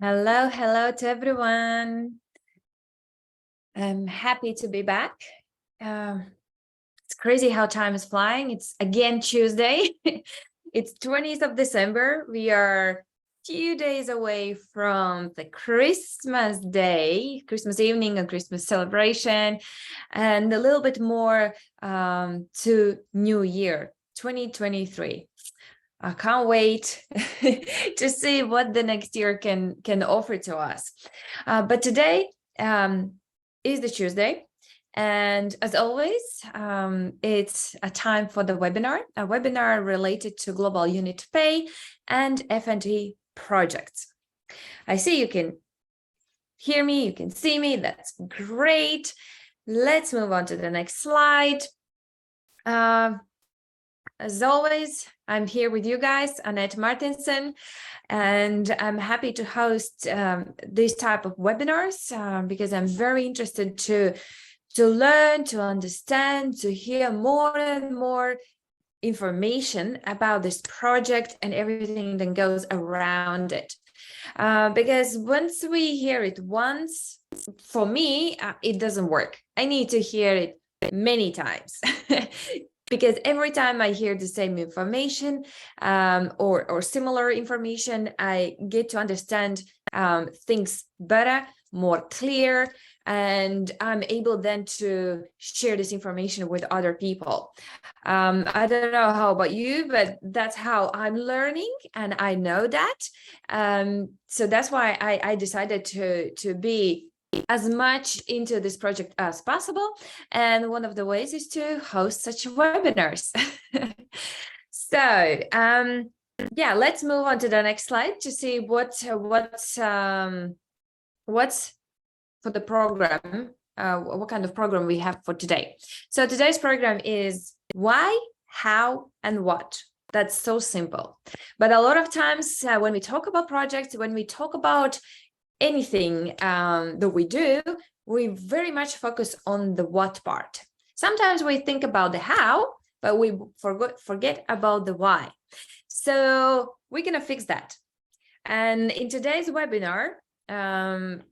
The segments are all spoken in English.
Hello, hello to everyone. I'm happy to be back. It's crazy how time is flying. It's again Tuesday. It's 20th of December. We are few days away from the Christmas day, Christmas evening and Christmas celebration, and a little bit more to New Year 2023. I can't wait to see what the next year can offer to us. But today is the Tuesday. And as always, it's a time for the webinar, a webinar related to global unit pay and FNT projects. I see you can hear me, you can see me, that's great. Let's move on to the next slide. As always, I'm here with you guys, Anete Martinsone, and I'm happy to host these type of webinars because I'm very interested to learn, to understand, to hear more and more information about this project and everything that goes around it. Because once we hear it once, for me, it doesn't work. I need to hear it many times. Because every time I hear the same information or similar information, I get to understand things better, more clear, and I'm able then to share this information with other people. I don't know how about you, but that's how I'm learning, and I know that. So that's why I decided to be as much into this project as possible, and one of the ways is to host such webinars. So yeah, let's move on to the next slide to see what's for the program, what kind of program we have for today. So today's program is why, how, and what. That's so simple, but a lot of times when we talk about projects, when we talk about anything that we do, we very much focus on the what part. Sometimes we think about the how, but we forget about the why. So we're gonna fix that. And in today's webinar,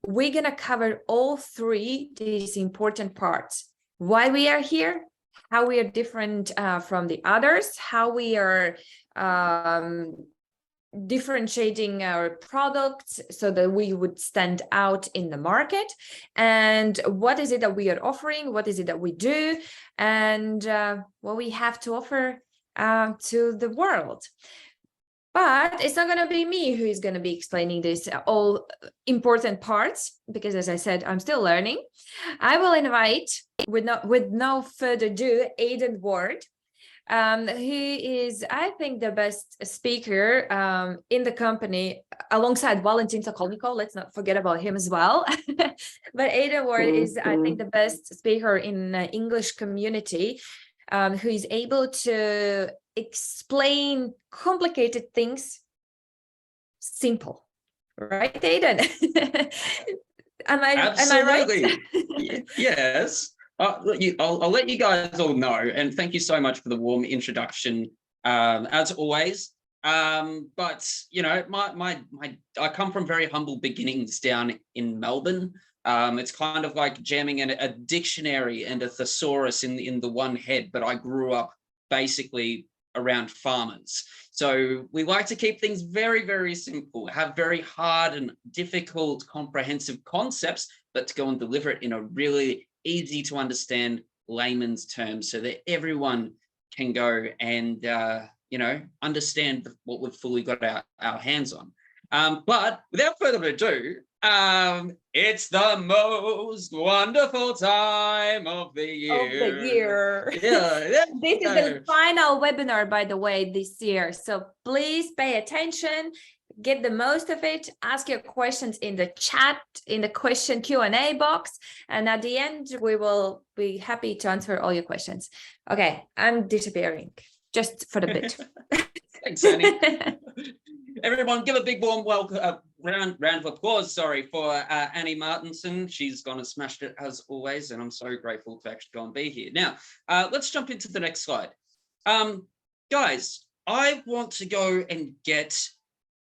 we're gonna cover all three these important parts: why we are here, how we are different from the others, how we are differentiating our products so that we would stand out in the market, and what is it that we are offering, what is it that we do, and what we have to offer to the world. But it's not going to be me who is going to be explaining these all important parts, because as I said, I'm still learning. I will invite, with no further ado, Aidan Ward. He is, I think, the best speaker in the company, alongside Valentin Sokolnikov. Let's not forget about him as well. But Aidan Ward is, I think, the best speaker in the English community, who is able to explain complicated things simple. Right, Aidan? Am I right? Yes. I'll let you guys all know, and thank you so much for the warm introduction, as always. But you know, I come from very humble beginnings down in Melbourne. It's kind of like jamming a dictionary and a thesaurus in the one head, but I grew up basically around farmers. So we like to keep things very, very simple, have very hard and difficult comprehensive concepts, but to go and deliver it in a really easy to understand layman's terms so that everyone can go and you know, understand what we've fully got our hands on. But without further ado, it's the most wonderful time of the year. Yeah. This is the final webinar, by the way, this year. So please pay attention, get the most of it, ask your questions in the chat, in the question Q&A box. And at the end, we will be happy to answer all your questions. Okay, I'm disappearing just for the bit. Thanks, Annie. Everyone, give a big warm welcome, round of applause, for Annie Martinsone. She's gone and smashed it as always, and I'm so grateful to actually go and be here. Now, let's jump into the next slide. Guys, I want to go and get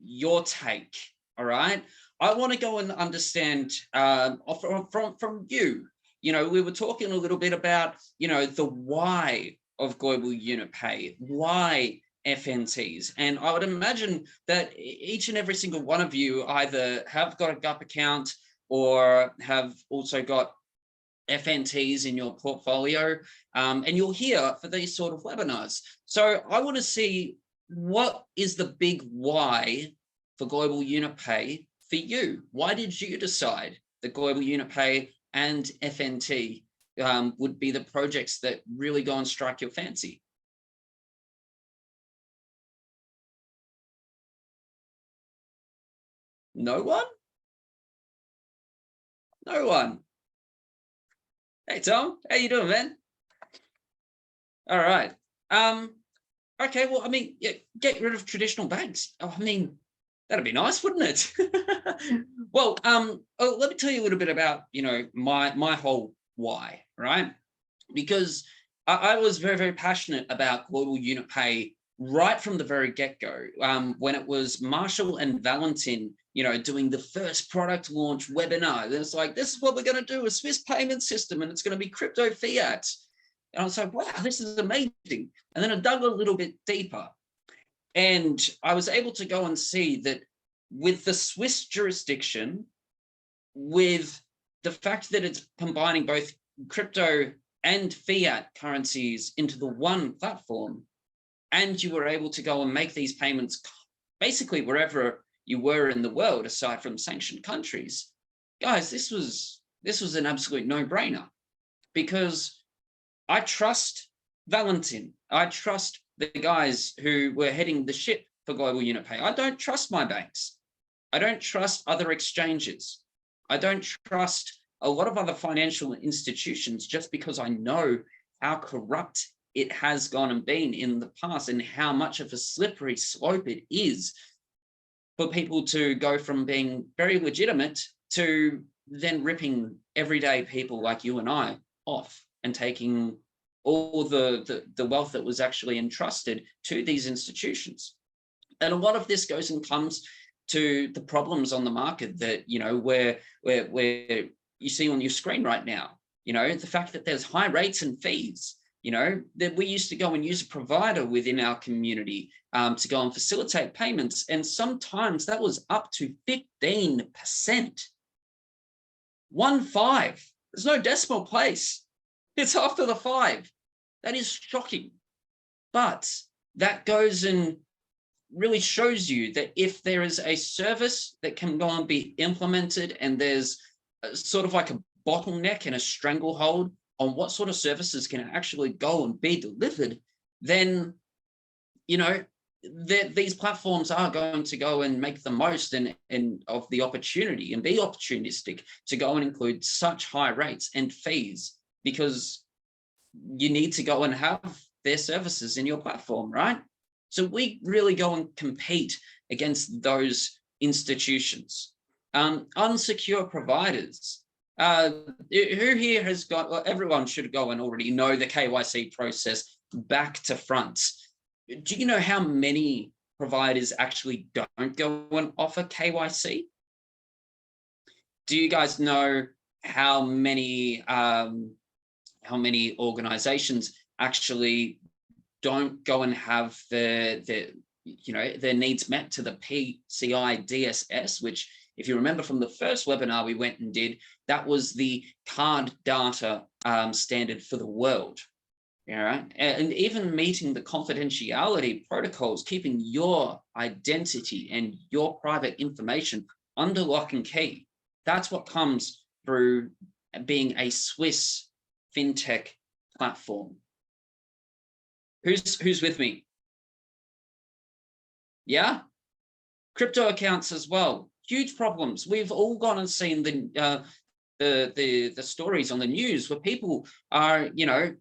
your take, all right, I want to go and understand from you. You know, we were talking a little bit about, you know, the why of global unit pay, why FNTs. And I would imagine that each and every single one of you either have got a GUP account or have also got FNTs in your portfolio, and you're here for these sort of webinars. So I want to see, what is the big why for global unit pay for you? Why did you decide that global unit pay and FNT would be the projects that really go and strike your fancy? No one? No one. Hey, Tom, how you doing, man? All right. Okay, well, I mean, yeah, get rid of traditional banks. Oh, I mean, that'd be nice, wouldn't it? Well, let me tell you a little bit about, you know, my whole why, right? Because I was very, very passionate about global unit pay right from the very get-go, when it was Marshall and Valentin, you know, doing the first product launch webinar. It's like, this is what we're going to do, a Swiss payment system, and it's going to be crypto fiat. And I was like, wow, this is amazing. And then I dug a little bit deeper, and I was able to go and see that with the Swiss jurisdiction, with the fact that it's combining both crypto and fiat currencies into the one platform, and you were able to go and make these payments basically wherever you were in the world, aside from sanctioned countries. Guys, this was an absolute no-brainer, because I trust Valentin. I trust the guys who were heading the ship for global unit pay. I don't trust my banks. I don't trust other exchanges. I don't trust a lot of other financial institutions, just because I know how corrupt it has gone and been in the past, and how much of a slippery slope it is for people to go from being very legitimate to then ripping everyday people like you and I off and taking all the wealth that was actually entrusted to these institutions. And a lot of this goes and comes to the problems on the market that, you know, where you see on your screen right now. You know, the fact that there's high rates and fees. You know, that we used to go and use a provider within our community to go and facilitate payments, and sometimes that was up to 15%. 15. There's no decimal place. It's after the 5. That is shocking. But that goes and really shows you that if there is a service that can go and be implemented, and there's sort of like a bottleneck and a stranglehold on what sort of services can actually go and be delivered, then, you know, these platforms are going to go and make the most of the opportunity, and be opportunistic to go and include such high rates and fees, because you need to go and have their services in your platform, right? So we really go and compete against those institutions. Unsecure providers. Who here has got, well, everyone should go and already know the KYC process back to front. Do you know how many providers actually don't go and offer KYC? Do you guys know how many organizations actually don't go and have their needs met to the PCI DSS, which, if you remember from the first webinar we went and did, that was the card data standard for the world. All right, and even meeting the confidentiality protocols, keeping your identity and your private information under lock and key. That's what comes through being a Swiss fintech platform. Who's with me? Yeah, crypto accounts as well. Huge problems. We've all gone and seen the stories on the news where people are, you know,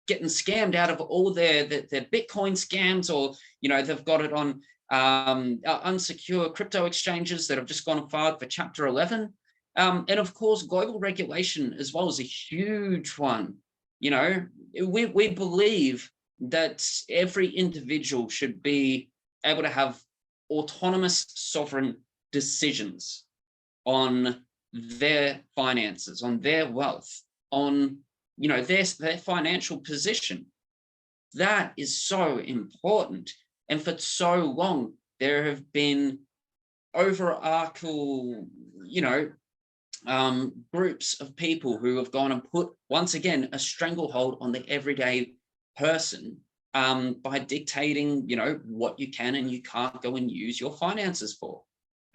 getting scammed out of all their Bitcoin scams, or, you know, they've got it on unsecure crypto exchanges that have just gone and filed for Chapter 11. And of course, global regulation as well is a huge one. You know, we believe that every individual should be able to have autonomous sovereign decisions on their finances, on their wealth, on, you know, their financial position. That is so important. And for so long, there have been overarching, you know, groups of people who have gone and put, once again, a stranglehold on the everyday person by dictating, you know, what you can and you can't go and use your finances for.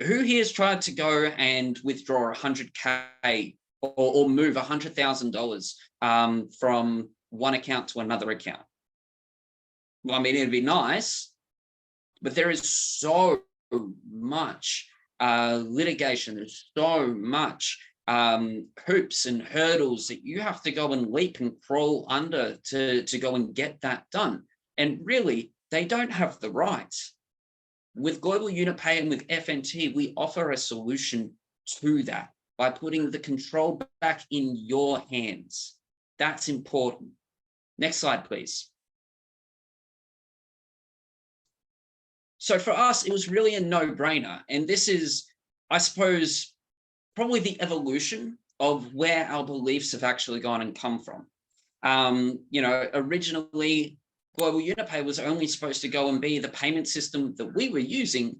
Who here has tried to go and withdraw 100K or move $100,000 from one account to another account? Well, I mean, it'd be nice, but there is so much litigation, there's so much hoops and hurdles that you have to go and leap and crawl under to go and get that done. And really, they don't have the rights. With Global Unit Pay and with FNT, we offer a solution to that by putting the control back in your hands. That's important. Next slide, please. So for us, it was really a no-brainer. And this is, I suppose, probably the evolution of where our beliefs have actually gone and come from. You know, originally, Global Unit Pay was only supposed to go and be the payment system that we were using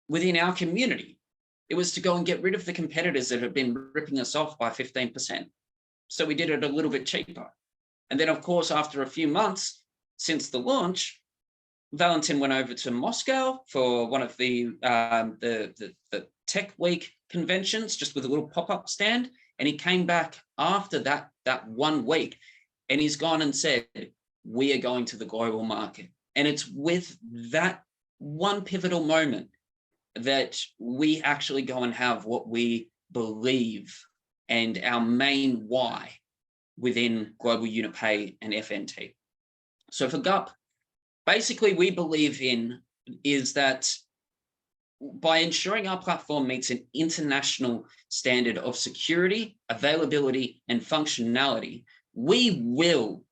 within our community. It was to go and get rid of the competitors that had been ripping us off by 15%. So we did it a little bit cheaper. And then, of course, after a few months since the launch, Valentin went over to Moscow for one of the Tech Week conventions, just with a little pop-up stand. And he came back after that 1 week, and he's gone and said, we are going to the global market. And it's with that one pivotal moment that we actually go and have what we believe and our main why within Global Unit Pay and FNT. So for GUP, basically we believe in is that by ensuring our platform meets an international standard of security, availability, and functionality, we will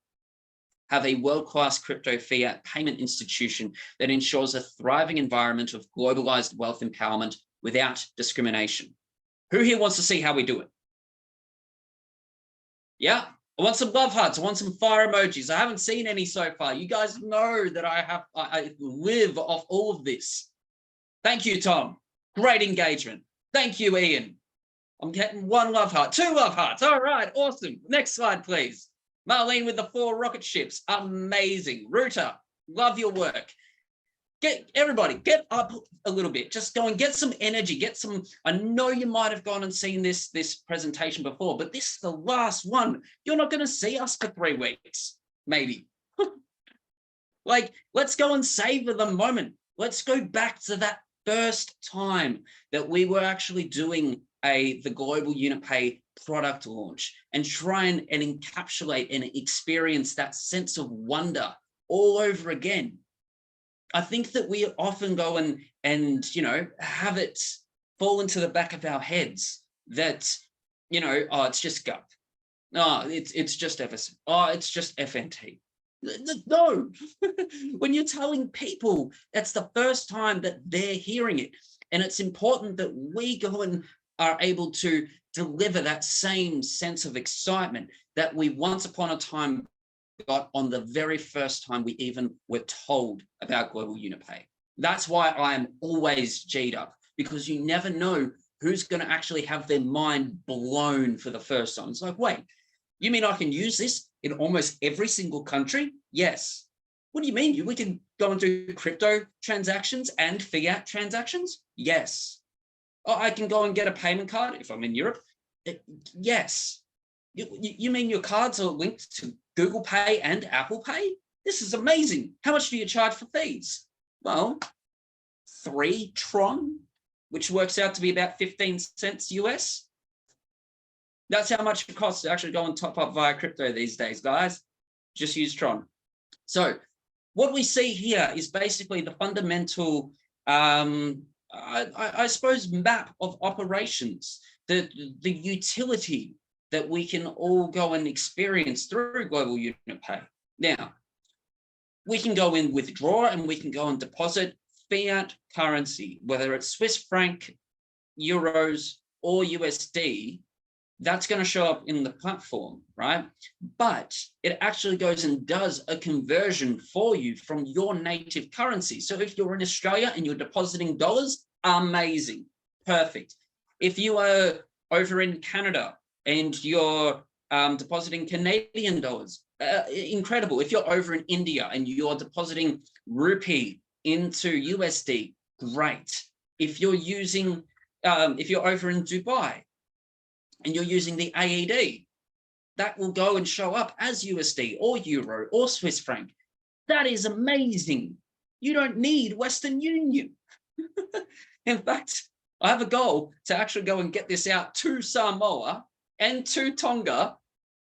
have a world-class crypto fiat payment institution that ensures a thriving environment of globalized wealth empowerment without discrimination. Who here wants to see how we do it? Yeah, I want some love hearts. I want some fire emojis. I haven't seen any so far. You guys know that I live off all of this. Thank you, Tom. Great engagement. Thank you, Ian. I'm getting 1 love heart, 2 love hearts. All right, awesome. Next slide, please. Marlene with the 4 rocket ships. Amazing. Ruta, love your work. Everybody, get up a little bit. Just go and get some energy. Get some. I know you might have gone and seen this presentation before, but this is the last one. You're not going to see us for 3 weeks, maybe. Like, let's go and savor the moment. Let's go back to that first time that we were actually doing the Global Unit Pay product launch and try and encapsulate and experience that sense of wonder all over again. I think that we often go and you know, have it fall into the back of our heads that, you know, oh, it's just GUP. Oh, it's just FS. Oh, it's just FNT. No, when you're telling people that's the first time that they're hearing it, and it's important that we go and are able to deliver that same sense of excitement that we once upon a time got on the very first time we even were told about Global Unit Pay. That's why I'm always G'd up, because you never know who's going to actually have their mind blown for the first time. It's like, wait, you mean I can use this in almost every single country? Yes. What do you mean? We can go and do crypto transactions and fiat transactions? Yes. Oh, I can go and get a payment card if I'm in Europe? Yes. You mean your cards are linked to Google Pay and Apple Pay? This is amazing. How much do you charge for fees? Well, 3 Tron, which works out to be about 15 cents US. That's how much it costs to actually go and top up via crypto these days, guys. Just use Tron. So what we see here is basically the fundamental, I suppose, map of operations, the utility that we can all go and experience through Global Unit Pay. Now, we can go and withdraw and we can go and deposit fiat currency, whether it's Swiss franc, euros or USD, that's going to show up in the platform, right? But it actually goes and does a conversion for you from your native currency. So if you're in Australia and you're depositing dollars, amazing, perfect. If you are over in Canada and you're depositing Canadian dollars, incredible. If you're over in India and you're depositing rupee into USD, great. If you're using, if you're over in Dubai and you're using the AED, that will go and show up as USD or Euro or Swiss franc. That is amazing. You don't need Western Union. In fact, I have a goal to actually go and get this out to Samoa and to Tonga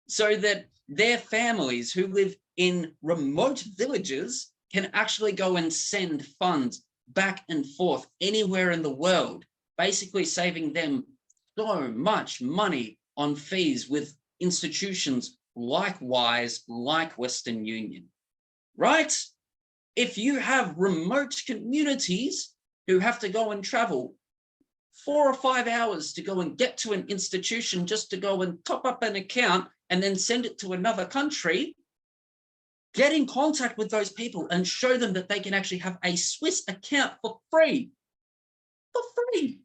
so that their families who live in remote villages can actually go and send funds back and forth anywhere in the world, basically saving them so much money on fees with institutions like Wise, like Western Union, right? If you have remote communities who have to go and travel 4 or 5 hours to go and get to an institution just to go and top up an account and then send it to another country, get in contact with those people and show them that they can actually have a Swiss account for free. For free.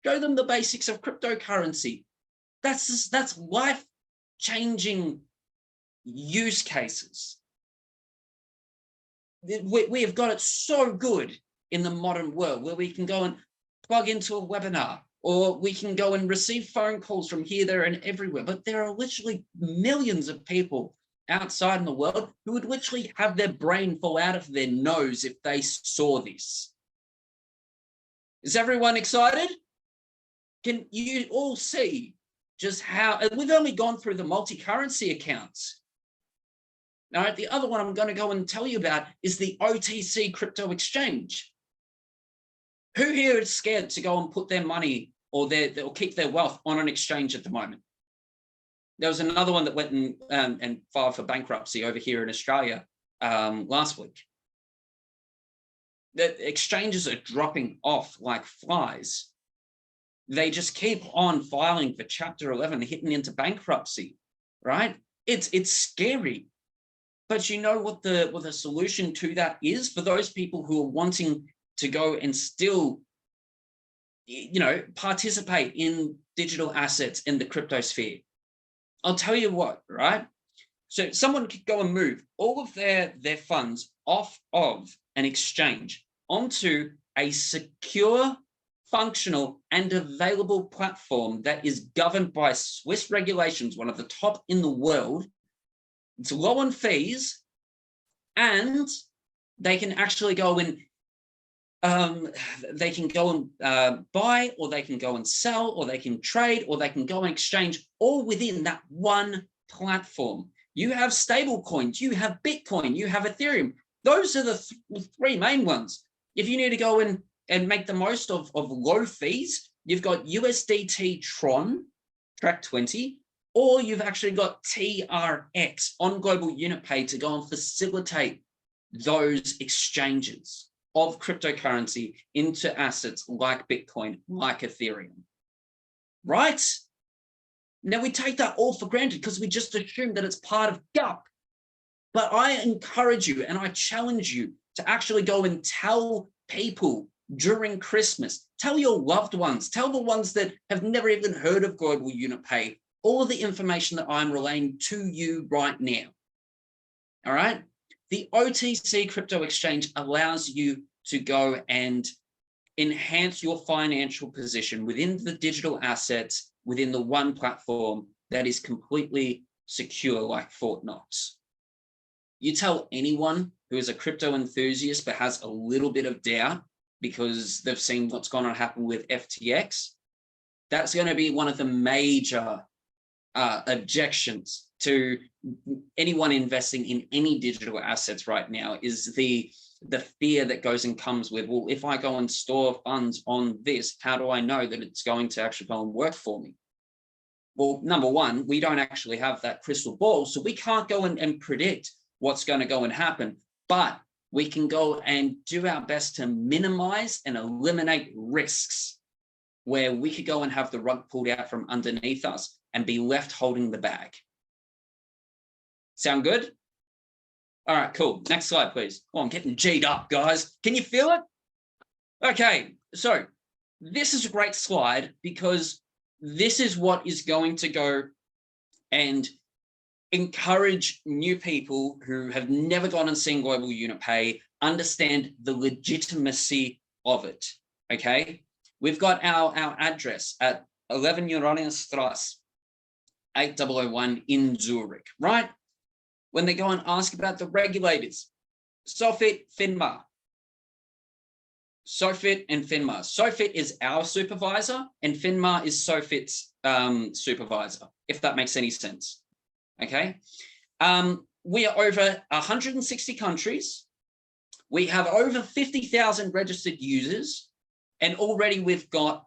Show them the basics of cryptocurrency. That's life-changing use cases. We have got it so good in the modern world where we can go and plug into a webinar, or we can go and receive phone calls from here, there, and everywhere. But there are literally millions of people outside in the world who would literally have their brain fall out of their nose if they saw this. Is everyone excited? Can you all see just how, and we've only gone through the multi-currency accounts. Now, the other one I'm going to go and tell you about is the OTC crypto exchange. Who here is scared to go and put their money or keep their wealth on an exchange at the moment? There was another one that went and filed for bankruptcy over here in Australia last week. The exchanges are dropping off like flies. They just keep on filing for Chapter 11, hitting into bankruptcy, right? It's scary. But you know what the solution to that is for those people who are wanting to go and still, you know, participate in digital assets in the crypto sphere? I'll tell you what, right? So someone could go and move all of their funds off of an exchange onto a secure, functional, and available platform that is governed by Swiss regulations, one of the top in the world. It's low on fees, and they can actually go and they can go and buy, or they can go and sell, or they can trade, or they can go and exchange, all within that one platform. You have stable coins, you have Bitcoin, you have Ethereum. Those are the three main ones. If you need to go in and make the most of low fees, you've got USDT Tron, Track 20, or you've actually got TRX on Global Unit Pay to go and facilitate those exchanges of cryptocurrency into assets like Bitcoin, like Ethereum, right? Now we take that all for granted because we just assume that it's part of GUP. But I encourage you and I challenge you to actually go and tell people during Christmas, tell your loved ones, tell the ones that have never even heard of Global Unit Pay, all of the information that I'm relaying to you right now. All right. The OTC crypto exchange allows you to go and enhance your financial position within the digital assets, within the one platform that is completely secure, like Fort Knox. You tell anyone who is a crypto enthusiast but has a little bit of doubt because they've seen what's going to happen with FTX, that's going to be one of the major objections to anyone investing in any digital assets right now, is the fear that goes and comes with, well, if I go and store funds on this, how do I know that it's going to actually go and work for me? Well, number one, we don't actually have that crystal ball, so we can't go and predict what's going to go and happen, but we can go and do our best to minimize and eliminate risks where we could go and have the rug pulled out from underneath us and be left holding the bag. Sound good? All right, cool. Next slide, please. Oh, I'm getting G'd up, guys. Can you feel it? Okay, so this is a great slide because this is what is going to go and encourage new people who have never gone and seen Global Unit Pay, understand the legitimacy of it, okay? We've got our address at 11 Uranienstrasse, 8001 in Zurich, right? When they go and ask about the regulators, SOFIT, FINMA. SOFIT and FINMA. SOFIT is our supervisor and FINMA is SOFIT's supervisor, if that makes any sense, okay? We are over 160 countries. We have over 50,000 registered users, and already we've got,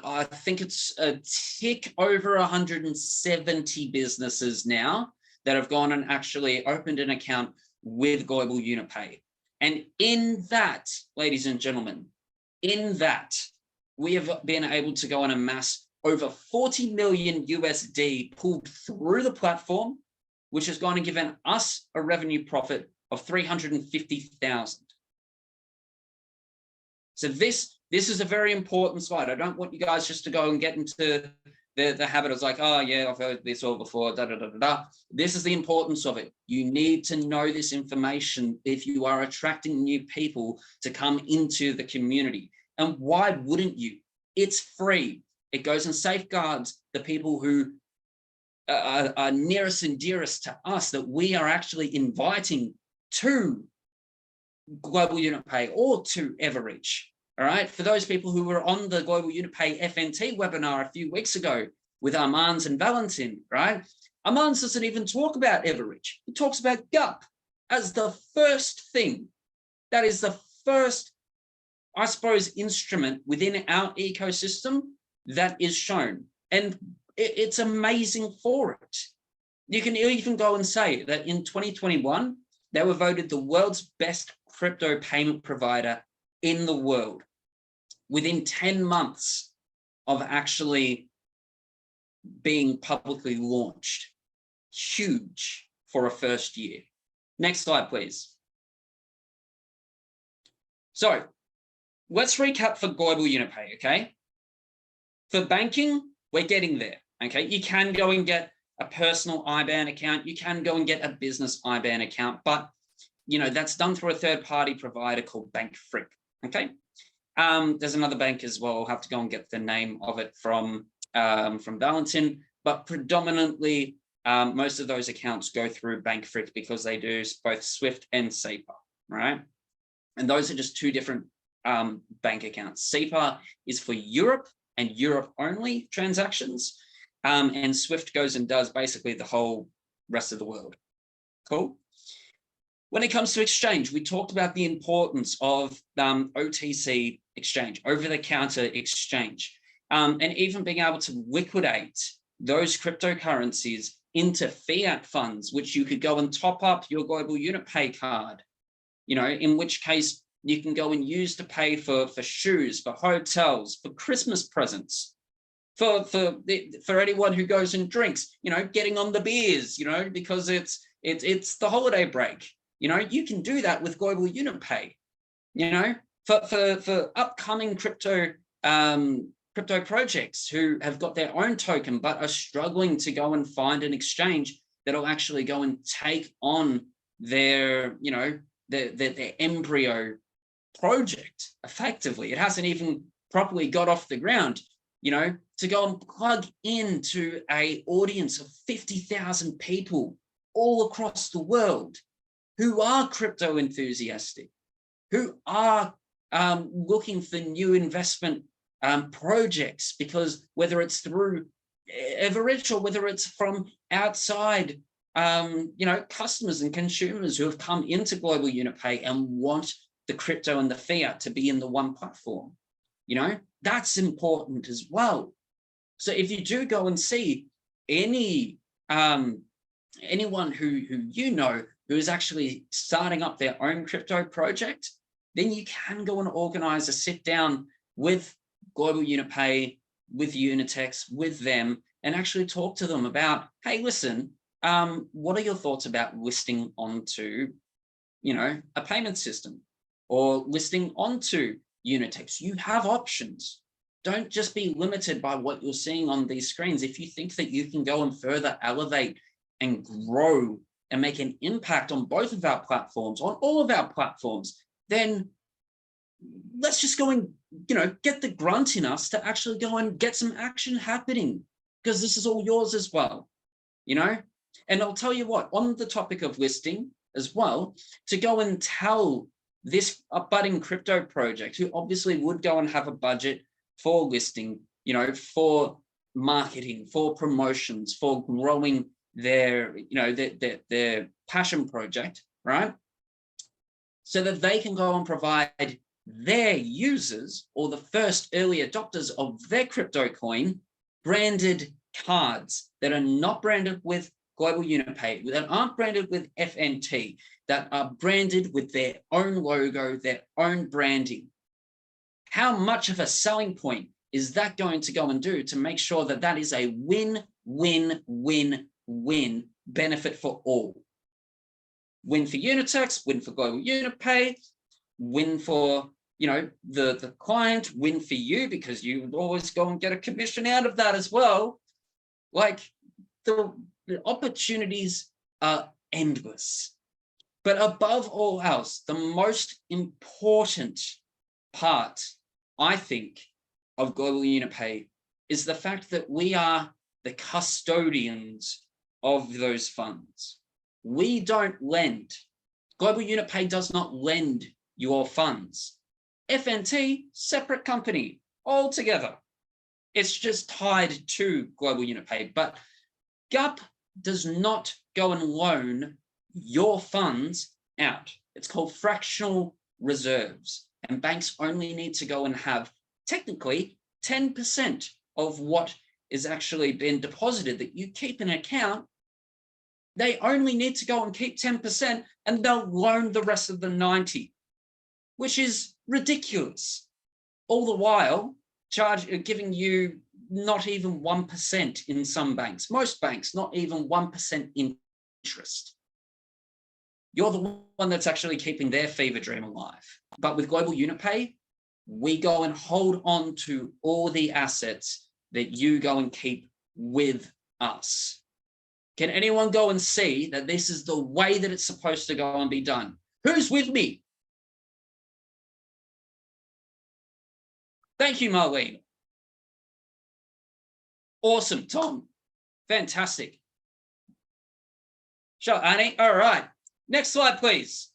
I think it's a tick over 170 businesses now that have gone and actually opened an account with Global Unit Pay. And in that, ladies and gentlemen, in that, we have been able to go and amass over 40 million USD pulled through the platform, which has gone and given us a revenue profit of 350,000. So this is a very important slide. I don't want you guys just to go and get into the habit of like, oh yeah, I've heard this all before, da, da, da, da, da. This is the importance of it. You need to know this information if you are attracting new people to come into the community. And why wouldn't you? It's free. It goes and safeguards the people who are nearest and dearest to us that we are actually inviting to Global Unit Pay or to Evorich. All right, for those people who were on the Global Unit Pay FNT webinar a few weeks ago with Armand and Valentin, right? Armand doesn't even talk about Evorich. He talks about GUP as the first thing. That is the first, I suppose, instrument within our ecosystem that is shown. And it's amazing for it. You can even go and say that in 2021, they were voted the world's best crypto payment provider in the world within 10 months of actually being publicly launched. Huge for a first year. Next slide, please. So let's recap for Global Unit Pay, okay? For banking, we're getting there, okay? You can go and get a personal IBAN account. You can go and get a business IBAN account, but you know, that's done through a third-party provider called Bank Frick, okay? There's another bank as well. I'll have to go and get the name of it from Valentin, but predominantly most of those accounts go through Bank Frick because they do both SWIFT and SEPA, right? And those are just two different bank accounts. SEPA is for Europe and Europe only transactions, and SWIFT goes and does basically the whole rest of the world. Cool. When it comes to exchange, we talked about the importance of OTC exchange, over-the-counter exchange, and even being able to liquidate those cryptocurrencies into fiat funds, which you could go and top up your Global Unit Pay card, you know, in which case you can go and use to pay for shoes, for hotels, for Christmas presents, for anyone who goes and drinks, you know, getting on the beers, you know, because it's the holiday break. You know, you can do that with Global Unit Pay. You know, for upcoming crypto projects who have got their own token but are struggling to go and find an exchange that'll actually go and take on their, you know, their embryo project effectively. It hasn't even properly got off the ground. You know, to go and plug into an audience of 50,000 people all across the world who are crypto enthusiastic, who are looking for new investment projects, because whether it's through Evorich or whether it's from outside, you know, customers and consumers who have come into Global Unit Pay and want the crypto and the fiat to be in the one platform, you know, that's important as well. So if you do go and see any anyone who you know who is actually starting up their own crypto project, then you can go and organize a sit down with Global Unit Pay, with Unitex, with them, and actually talk to them about, hey, listen, what are your thoughts about listing onto, a payment system or listing onto Unitex? You have options. Don't just be limited by what you're seeing on these screens. If you think that you can go and further elevate and grow and make an impact on both of our platforms, on all of our platforms, then let's just go and, get the grunt in us to actually go and get some action happening, because this is all yours as well, And I'll tell you what, on the topic of listing as well, to go and tell this budding crypto project, who obviously would go and have a budget for listing, for marketing, for promotions, for growing their, their passion project, right? So that they can go and provide their users, or the first early adopters of their crypto coin, branded cards that are not branded with Global Unit Pay, that aren't branded with FNT, that are branded with their own logo, their own branding. How much of a selling point is that going to go and do to make sure that that is a win-win-win-win benefit for all? Win for Unitex, win for Global Unit Pay, win for, the client, win for you, because you would always go and get a commission out of that as well. Like, the opportunities are endless. But above all else, the most important part, I think, of Global Unit Pay is the fact that we are the custodians of those funds. We don't lend. Global Unit Pay does not lend your funds. FNT, separate company altogether. It's just tied to Global Unit Pay. But GUP does not go and loan your funds out. It's called fractional reserves. And banks only need to go and have technically 10% of what is actually been deposited that you keep in an account. They only need to go and keep 10%, and they'll loan the rest of the 90, which is ridiculous. All the while giving you not even 1% in some banks. Most banks, not even 1% interest. You're the one that's actually keeping their fever dream alive. But with Global Unit Pay, we go and hold on to all the assets that you go and keep with us. Can anyone go and see that this is the way that it's supposed to go and be done? Who's with me? Thank you, Marlene. Awesome, Tom. Fantastic. Sure, Annie. All right. Next slide, please.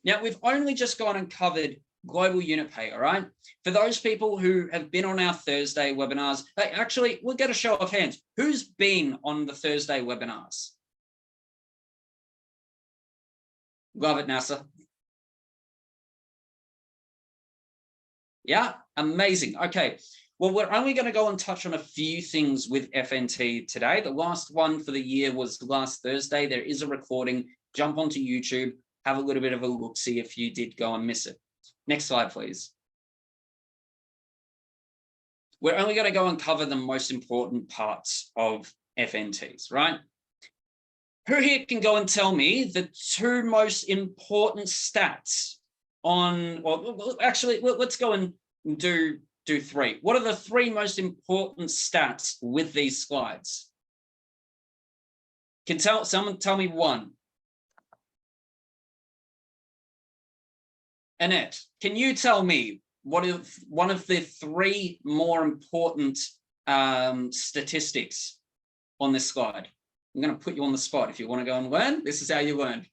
Now, we've only just gone and covered Global Unit Pay, all right? For those people who have been on our Thursday webinars, hey, actually, we'll get a show of hands. Who's been on the Thursday webinars? Love it, NASA. Yeah, amazing. Okay, well, we're only going to go and touch on a few things with FNT today. The last one for the year was last Thursday. There is a recording. Jump onto YouTube, have a little bit of a look, see if you did go and miss it. Next slide, please. We're only going to go and cover the most important parts of FNTs, right? Who here can go and tell me the two most important stats on, well, actually, let's go and do three. What are the three most important stats with these slides? Can someone tell me one? Anete, can you tell me what is one of the three more important statistics on this slide? I'm going to put you on the spot. If you want to go and learn, this is how you learn.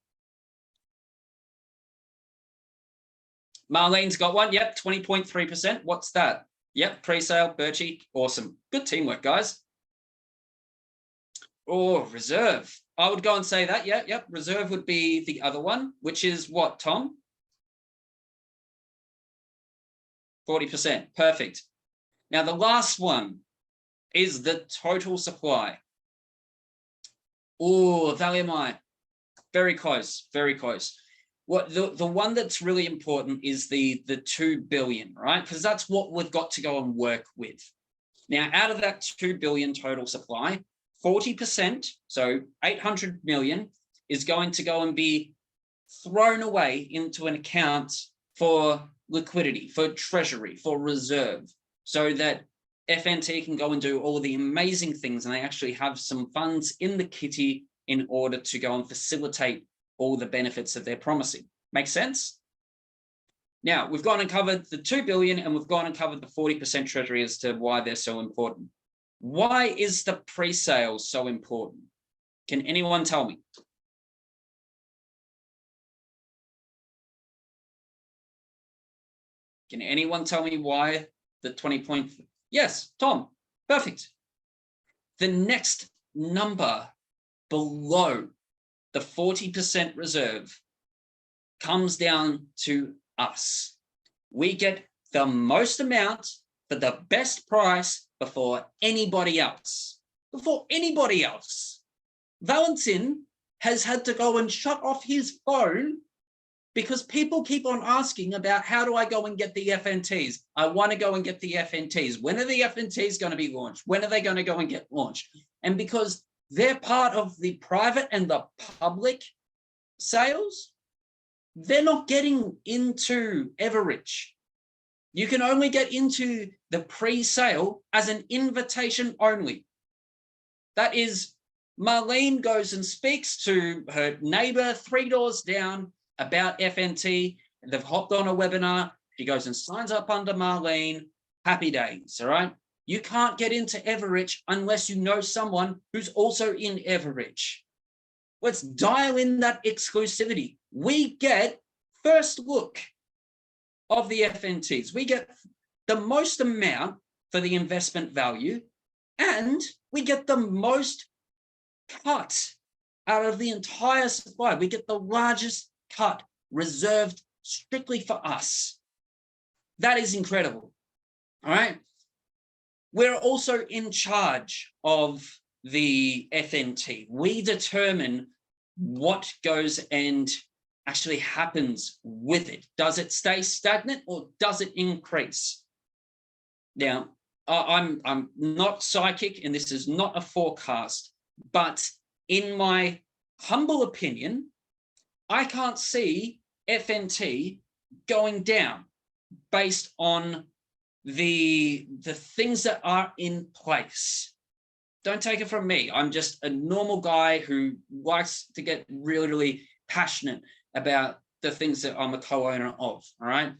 Marlene's got one. Yep, 20.3%. What's that? Yep, pre-sale, Birchie. Awesome. Good teamwork, guys. Oh, reserve. I would go and say that. Yep. Reserve would be the other one, which is what, Tom? 40%. Perfect. Now, the last one is the total supply. Oh, Valiamai. Very close, very close. what the one that's really important is the 2 billion, right? Because that's what we've got to go and work with. Now, out of that 2 billion total supply, 40%, so 800 million, is going to go and be thrown away into an account for liquidity, for treasury, for reserve, so that FNT can go and do all the amazing things, and they actually have some funds in the kitty in order to go and facilitate all the benefits that they're promising. Make sense? Now, we've gone and covered the 2 billion, and we've gone and covered the 40% treasury as to why they're so important. Why is the pre-sale so important? Can anyone tell me? Can anyone tell me why the 20 point? Yes, Tom, perfect. The next number below the 40% reserve comes down to us. We get the most amount for the best price before anybody else. Before anybody else. Valentin has had to go and shut off his phone because people keep on asking about how do I go and get the FNTs? I want to go and get the FNTs. When are the FNTs going to be launched? When are they going to go and get launched? And because they're part of the private and the public sales, they're not getting into Evorich. You can only get into the pre-sale as an invitation only. That is, Marlene goes and speaks to her neighbor 3 doors down about FNT. They've hopped on a webinar. She goes and signs up under Marlene. Happy days, all right? You can't get into Evorich unless you know someone who's also in Evorich. Let's dial in that exclusivity. We get first look of the FNTs. We get the most amount for the investment value, and we get the most cut out of the entire supply. We get the largest cut reserved strictly for us. That is incredible. All right. We're also in charge of the FNT. We determine what goes and actually happens with it. Does it stay stagnant or does it increase? Now, I'm not psychic and this is not a forecast, but in my humble opinion, I can't see FNT going down based on the things that are in place. Don't take it from me. I'm just a normal guy who likes to get really, really passionate about the things that I'm a co-owner of, all right?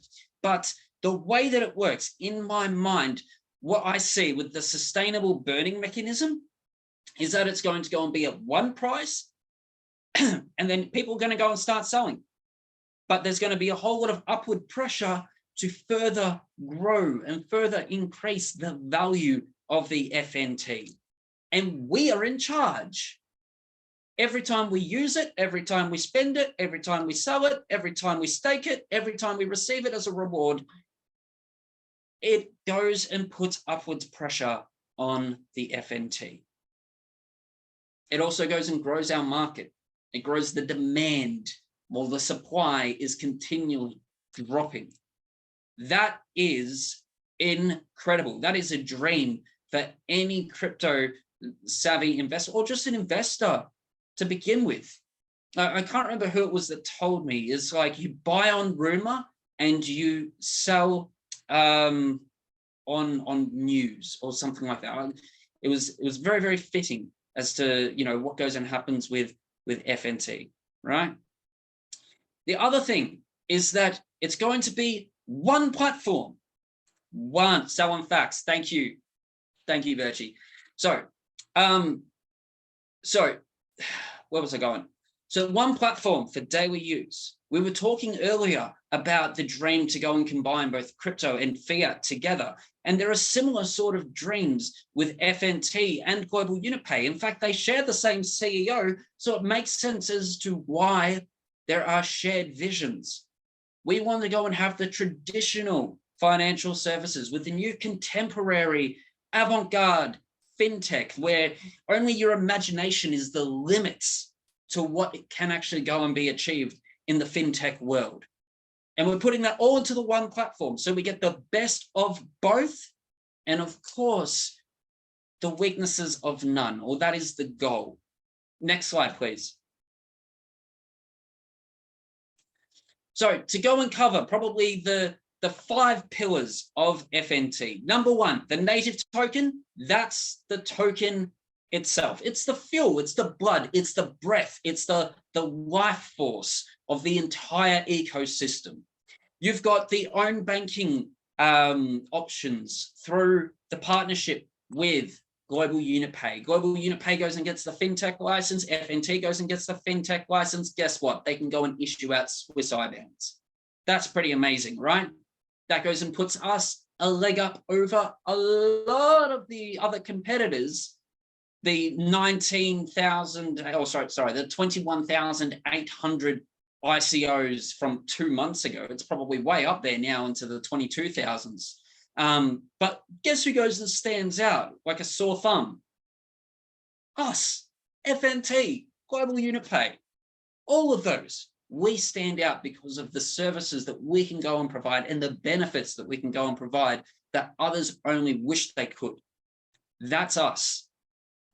But the way that it works, in my mind, what I see with the sustainable burning mechanism is that it's going to go and be at one price, and then people are going to go and start selling. But there's going to be a whole lot of upward pressure to further grow and further increase the value of the FNT. And we are in charge. Every time we use it, every time we spend it, every time we sell it, every time we stake it, every time we receive it as a reward, it goes and puts upwards pressure on the FNT. It also goes and grows our market. It grows the demand while the supply is continually dropping. That is incredible. That is a dream for any crypto savvy investor or just an investor to begin with. I can't remember who it was that told me. It's like you buy on rumor and you sell on news or something like that. It was very, very fitting as to, you know, what goes and happens with FNT, right? The other thing is that it's going to be one platform, one sell on facts. Thank you, Virgie. So where was I going? So one platform for daily use. We were talking earlier about the dream to go and combine both crypto and fiat together. And there are similar sort of dreams with FNT and Global Unipay. In fact, they share the same CEO, so it makes sense as to why there are shared visions. We want to go and have the traditional financial services with the new contemporary avant-garde fintech, where only your imagination is the limits to what it can actually go and be achieved in the fintech world. And we're putting that all into the one platform. So we get the best of both. And of course, the weaknesses of none, or that is the goal. Next slide, please. So to go and cover probably the 5 pillars of FNT. Number 1, the native token. That's the token itself. It's the fuel, it's the blood, it's the breath, it's the life force of the entire ecosystem. You've got the own banking options through the partnership with Global Unit Pay. Global Unit Pay goes and gets the fintech license. FNT goes and gets the fintech license. Guess what? They can go and issue out Swiss IBANs. That's pretty amazing, right? That goes and puts us a leg up over a lot of the other competitors. The 21,800 ICOs from 2 months ago. It's probably way up there now into the 22,000s. But guess who goes and stands out like a sore thumb? Us, FNT, Global Unit Pay, all of those. We stand out because of the services that we can go and provide and the benefits that we can go and provide that others only wish they could. That's us.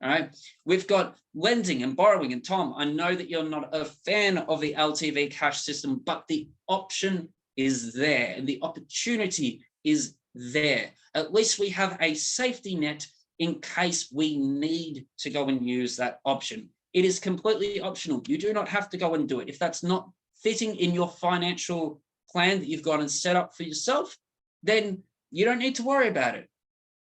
All right, we've got lending and borrowing. And Tom, I know that you're not a fan of the LTV cash system, but the option is there and the opportunity is there. At least we have a safety net in case we need to go and use that option. It is completely optional. You do not have to go and do it. If that's not fitting in your financial plan that you've got and set up for yourself, then you don't need to worry about it.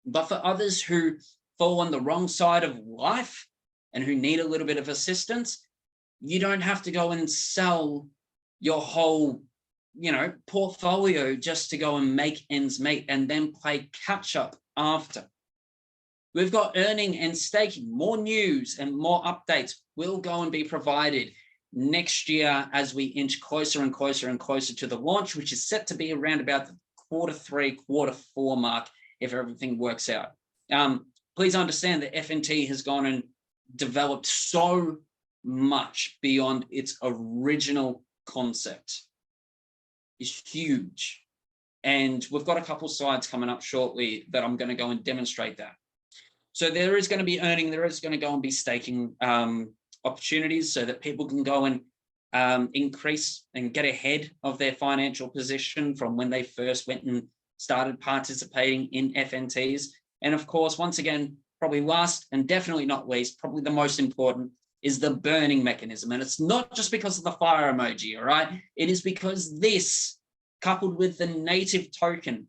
But for others who fall on the wrong side of life and who need a little bit of assistance, you don't have to go and sell your whole, portfolio just to go and make ends meet and then play catch up after. We've got earning and staking. More news and more updates will go and be provided next year as we inch closer and closer and closer to the launch, which is set to be around about the Q3, Q4 mark if everything works out. Please understand that FNT has gone and developed so much beyond its original concept. It's huge. And we've got a couple slides coming up shortly that I'm going to go and demonstrate that. So there is going to be earning, there is going to go and be staking opportunities so that people can go and increase and get ahead of their financial position from when they first went and started participating in FNTs. And of course, once again, probably last and definitely not least, probably the most important is the burning mechanism. And it's not just because of the fire emoji, all right? It is because this, coupled with the native token,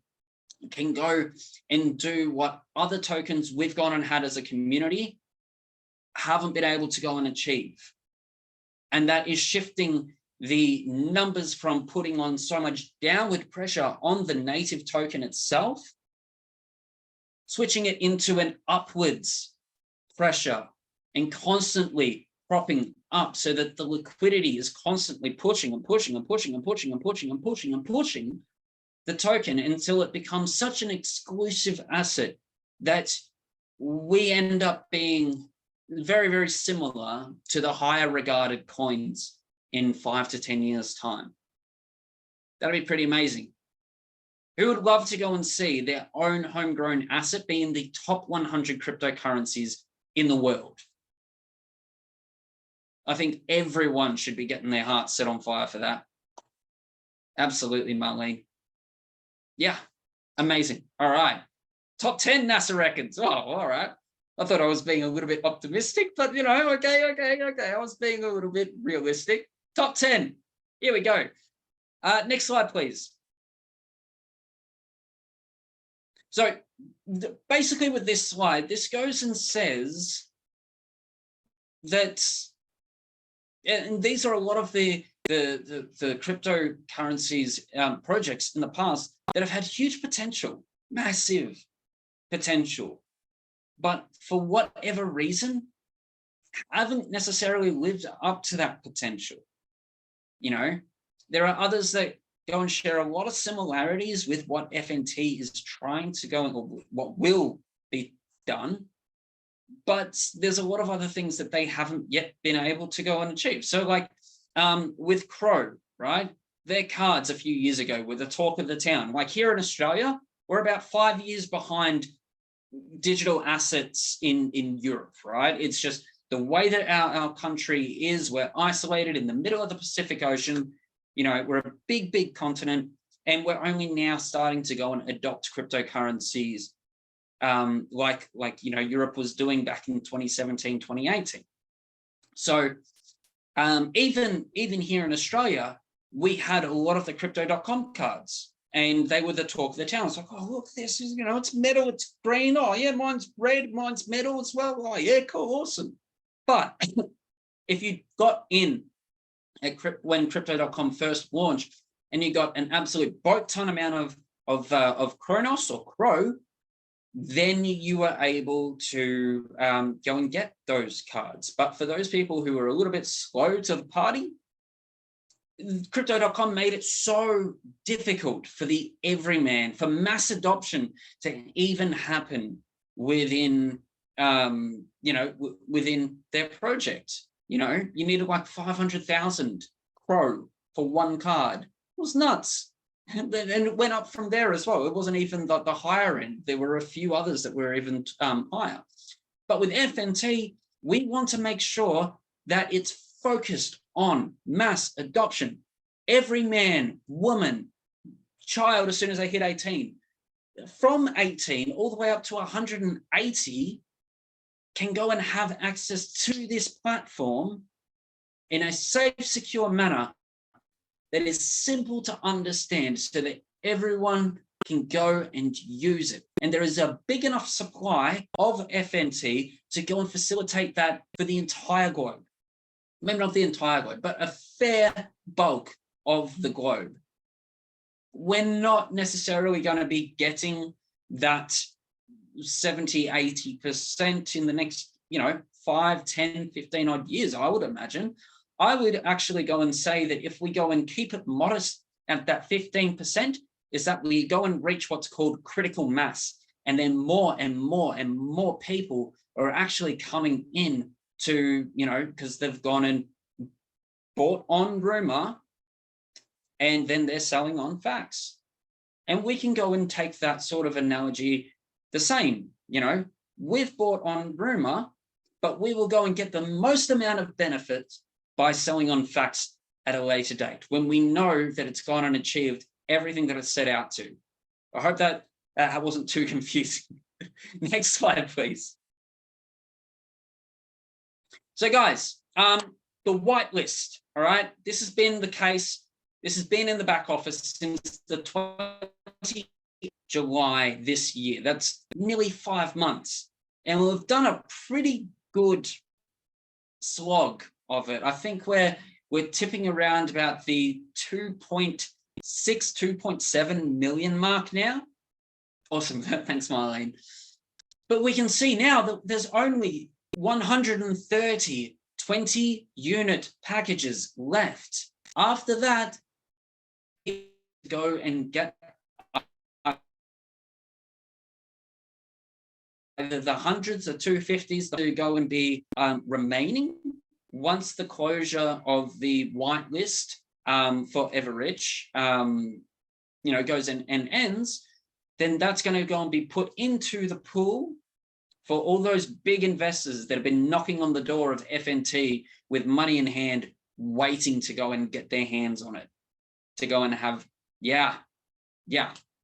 can go and do what other tokens we've gone and had as a community haven't been able to go and achieve. And that is shifting the numbers from putting on so much downward pressure on the native token itself, switching it into an upwards pressure and constantly propping up so that the liquidity is constantly pushing and pushing and pushing and pushing and pushing and pushing and pushing the token until it becomes such an exclusive asset that we end up being very, very similar to the higher regarded coins in 5 to 10 years' time. That'd be pretty amazing. Who would love to go and see their own homegrown asset be in the top 100 cryptocurrencies in the world? I think everyone should be getting their hearts set on fire for that. Absolutely, Marlene. Yeah, amazing. All right. Top 10 NASA records. Oh, all right. I thought I was being a little bit optimistic, but okay. I was being a little bit realistic. Top 10. Here we go. Next slide, please. So basically with this slide, this goes and says that, and these are a lot of the cryptocurrencies projects in the past that have had huge potential, massive potential, but for whatever reason, haven't necessarily lived up to that potential. There are others that go and share a lot of similarities with what FNT is trying to go and what will be done, but there's a lot of other things that they haven't yet been able to go and achieve. So like with Crow, right? Their cards a few years ago were the talk of the town. Like here in Australia, we're about 5 years behind digital assets in Europe, right? It's just the way that our country is. We're isolated in the middle of the Pacific Ocean. You know, we're a big, big continent, and we're only now starting to go and adopt cryptocurrencies like you know, Europe was doing back in 2017, 2018. So even here in Australia, we had a lot of the crypto.com cards, and they were the talk of the town. It's like, oh, look, this is, you know, it's metal, it's green. Oh yeah, mine's red, mine's metal as well. Oh yeah, cool, awesome. But if you got in at when crypto.com first launched, and you got an absolute boat ton amount of Kronos or Crow, then you were able to go and get those cards. But for those people who were a little bit slow to the party, crypto.com made it so difficult for the everyman, for mass adoption to even happen within you know, within their project. You know, you needed like 500,000 Crow for one card. It was nuts. And it went up from there as well. It wasn't even the higher end. There were a few others that were even higher. But with FNT, we want to make sure that it's focused on mass adoption. Every man, woman, child, as soon as they hit 18, from 18 all the way up to 180 can go and have access to this platform in a safe, secure manner that is simple to understand, so that everyone can go and use it. And there is a big enough supply of FNT to go and facilitate that for the entire globe. Maybe not the entire globe, but a fair bulk of the globe. We're not necessarily going to be getting that 70, 80% in the next, you know, 5, 10, 15 odd years, I would imagine. I would actually go and say that if we go and keep it modest at that 15%, is that we go and reach what's called critical mass. And then more and more and more people are actually coming in to, you know, because they've gone and bought on rumor, and then they're selling on facts. And we can go and take that sort of analogy the same, you know, we've bought on rumor, but we will go and get the most amount of benefit by selling on facts at a later date, when we know that it's gone and achieved everything that it's set out to. I hope that wasn't too confusing. Next slide, please. So guys, the whitelist, all right, this has been the case. This has been in the back office since the 20th July this year. That's nearly 5 months. And we've done a pretty good slog of it. I think we're tipping around about the 2.6, 2.7 million mark now. Awesome. Thanks, Marlene. But we can see now that there's only 130 20-unit packages left. After that, go and get either the hundreds or 250s to go and be remaining once the closure of the whitelist for Evorich, you know, goes and ends. Then that's going to go and be put into the pool for all those big investors that have been knocking on the door of FNT with money in hand, waiting to go and get their hands on it, to go and have, yeah,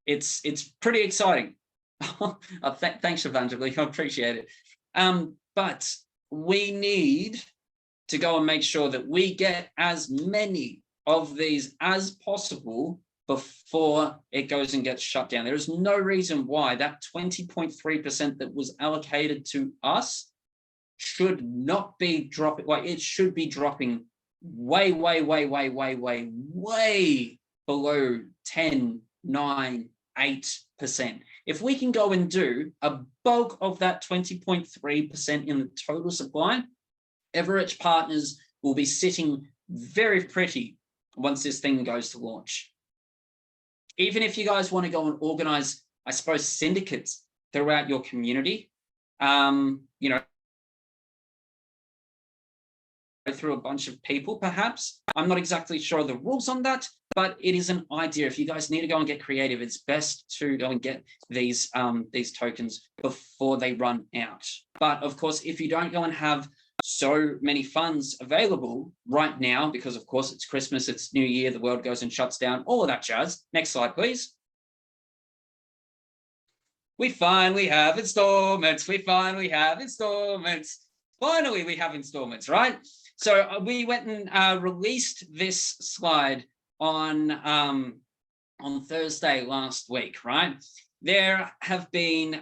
it's pretty exciting. Thanks, Evangeline, I appreciate it. But we need to go and make sure that we get as many of these as possible before it goes and gets shut down. There is no reason why that 20.3% that was allocated to us should not be dropping. Like, it should be dropping way below 10, 9, 8%. If we can go and do a bulk of that 20.3% in the total supply, Evorich partners will be sitting very pretty once this thing goes to launch. Even if you guys want to go and organize, I suppose, syndicates throughout your community, you know, through a bunch of people, perhaps. I'm not exactly sure of the rules on that, but it is an idea. If you guys need to go and get creative, it's best to go and get these tokens before they run out. But of course, if you don't go and have so many funds available right now, because of course it's Christmas, it's New Year, the world goes and shuts down, all of that jazz. Next slide, please. We finally have installments. We finally have installments. Finally, we have installments, right? So we went and released this slide on Thursday last week, right? There have been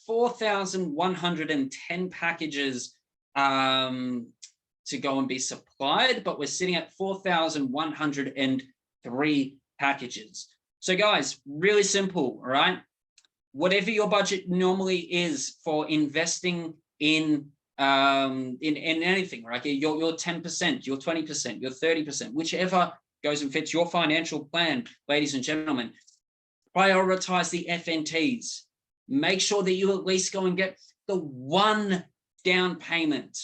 4,110 packages to go and be supplied, but we're sitting at 4,103 packages. So guys, really simple, all right? Whatever your budget normally is for investing in anything, right? Your 10%, your 20%, your 30%, whichever goes and fits your financial plan, ladies and gentlemen. Prioritize the FNTs. Make sure that you at least go and get the one down payment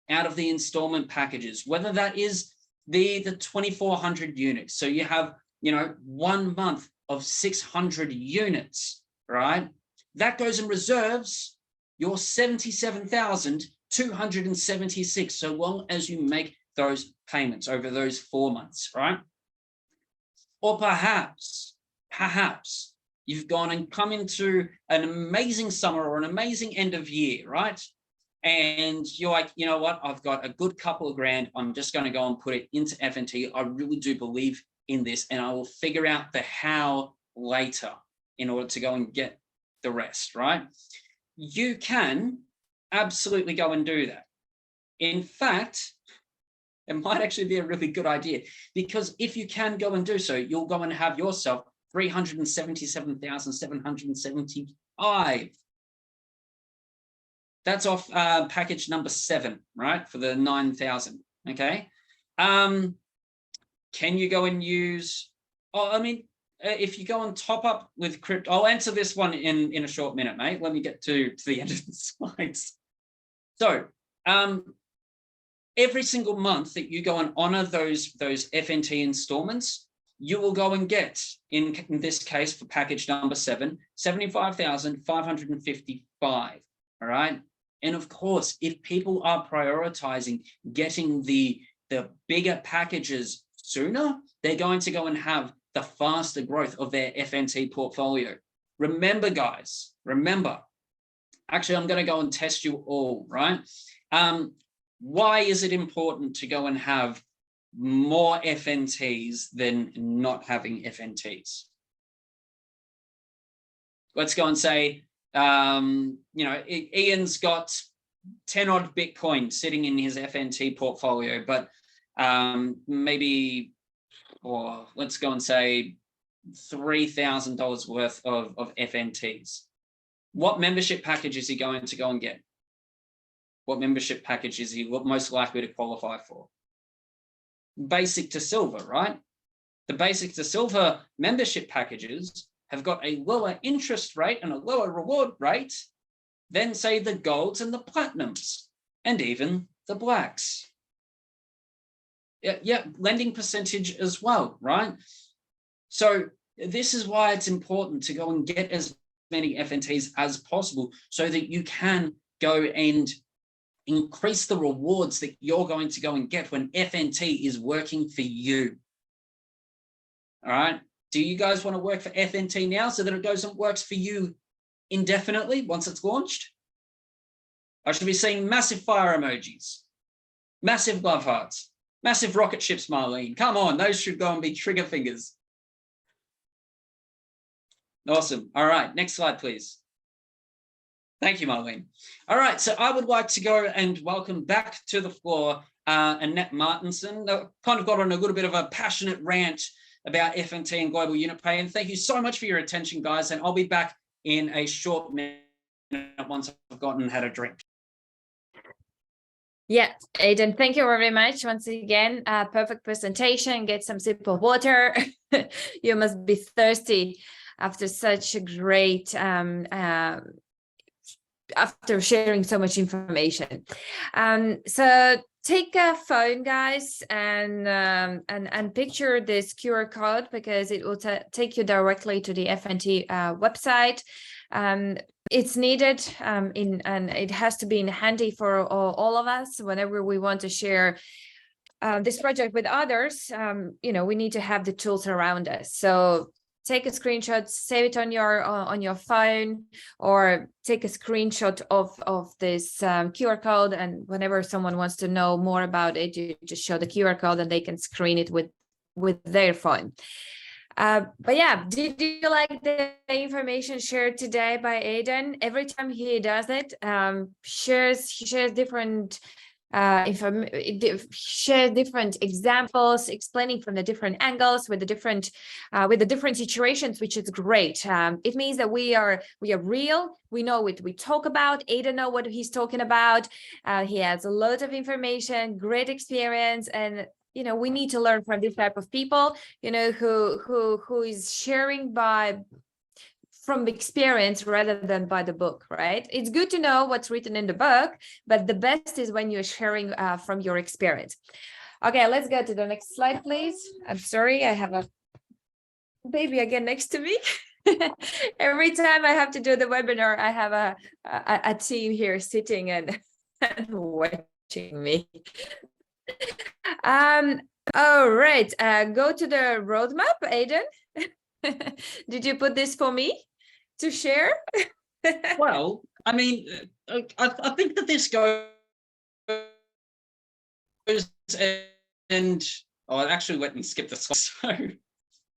out of the installment packages, whether that is the 2,400 units. So you have, 1 month of 600 units, right? That goes and reserves your 77,276, so long as you make those payments over those 4 months, right? Or perhaps you've gone and come into an amazing summer or an amazing end of year, right? And you're like, you know what? I've got a good couple of grand. I'm just going to go and put it into FNT. I really do believe in this, and I will figure out the how later in order to go and get the rest, right? You can absolutely go and do that. In fact, it might actually be a really good idea, because if you can go and do so, you'll go and have yourself 377,775. That's off package number 7, right? For the 9,000, okay? Can you go and use, if you go and top up with crypto, I'll answer this one in a short minute, mate. Let me get to the end of the slides. So, every single month that you go and honor those FNT installments, you will go and get, in this case for package number 7, 75,555, all right? And of course, if people are prioritizing getting the bigger packages sooner, they're going to go and have the faster growth of their FNT portfolio. Remember, guys, actually, I'm going to go and test you all, right? Why is it important to go and have more FNTs than not having FNTs? Let's go and say, Ian's got 10 odd Bitcoin sitting in his FNT portfolio, but maybe, or let's go and say $3,000 worth of FNTs. What membership package is he going to go and get? What membership package is he most likely to qualify for? Basic to silver, right? The basic to silver membership packages have got a lower interest rate and a lower reward rate than, say, the golds and the platinums, and even the blacks. Yeah, lending percentage as well, right? So this is why it's important to go and get as many FNTs as possible, so that you can go and increase the rewards that you're going to go and get when FNT is working for you. All right. Do you guys want to work for FNT now so that it goes and works for you indefinitely once it's launched? I should be seeing massive fire emojis, massive love hearts, massive rocket ships, Marlene. Come on, those should go and be trigger fingers. Awesome. All right, next slide, please. Thank you, Marlene. All right, so I would like to go and welcome back to the floor Anete Martinsone. Kind of got on a little bit of a passionate rant about FNT and global unit pay. And thank you so much for your attention, guys. And I'll be back in a short minute once I've gotten and had a drink. Yeah, Aidan, thank you very much once again. Perfect presentation. Get some sip of water. You must be thirsty after such a great after sharing so much information. So take a phone, guys, and picture this QR code, because it will take you directly to the FNT website. It's needed and it has to be in handy for all of us whenever we want to share this project with others. We need to have the tools around us. So take a screenshot, save it on your phone, or take a screenshot of this QR code, and whenever someone wants to know more about it, you just show the QR code and they can screen it with their phone. But yeah, did you like the information shared today by Aidan? Every time he does it, he shares different share different examples, explaining from the different angles with the different situations, which is great. It means that we are real. We know what we talk about. Aidan knows what he's talking about. He has a lot of information, great experience, and we need to learn from this type of people, who is sharing from experience rather than by the book, right? It's good to know what's written in the book, but the best is when you're sharing from your experience. Okay, let's go to the next slide, please. I'm sorry, I have a baby again next to me. Every time I have to do the webinar, I have a team here sitting and watching me. All right, go to the roadmap, Aidan. Did you put this for me to share? Well, I mean, I think that this goes and actually let me skip this. So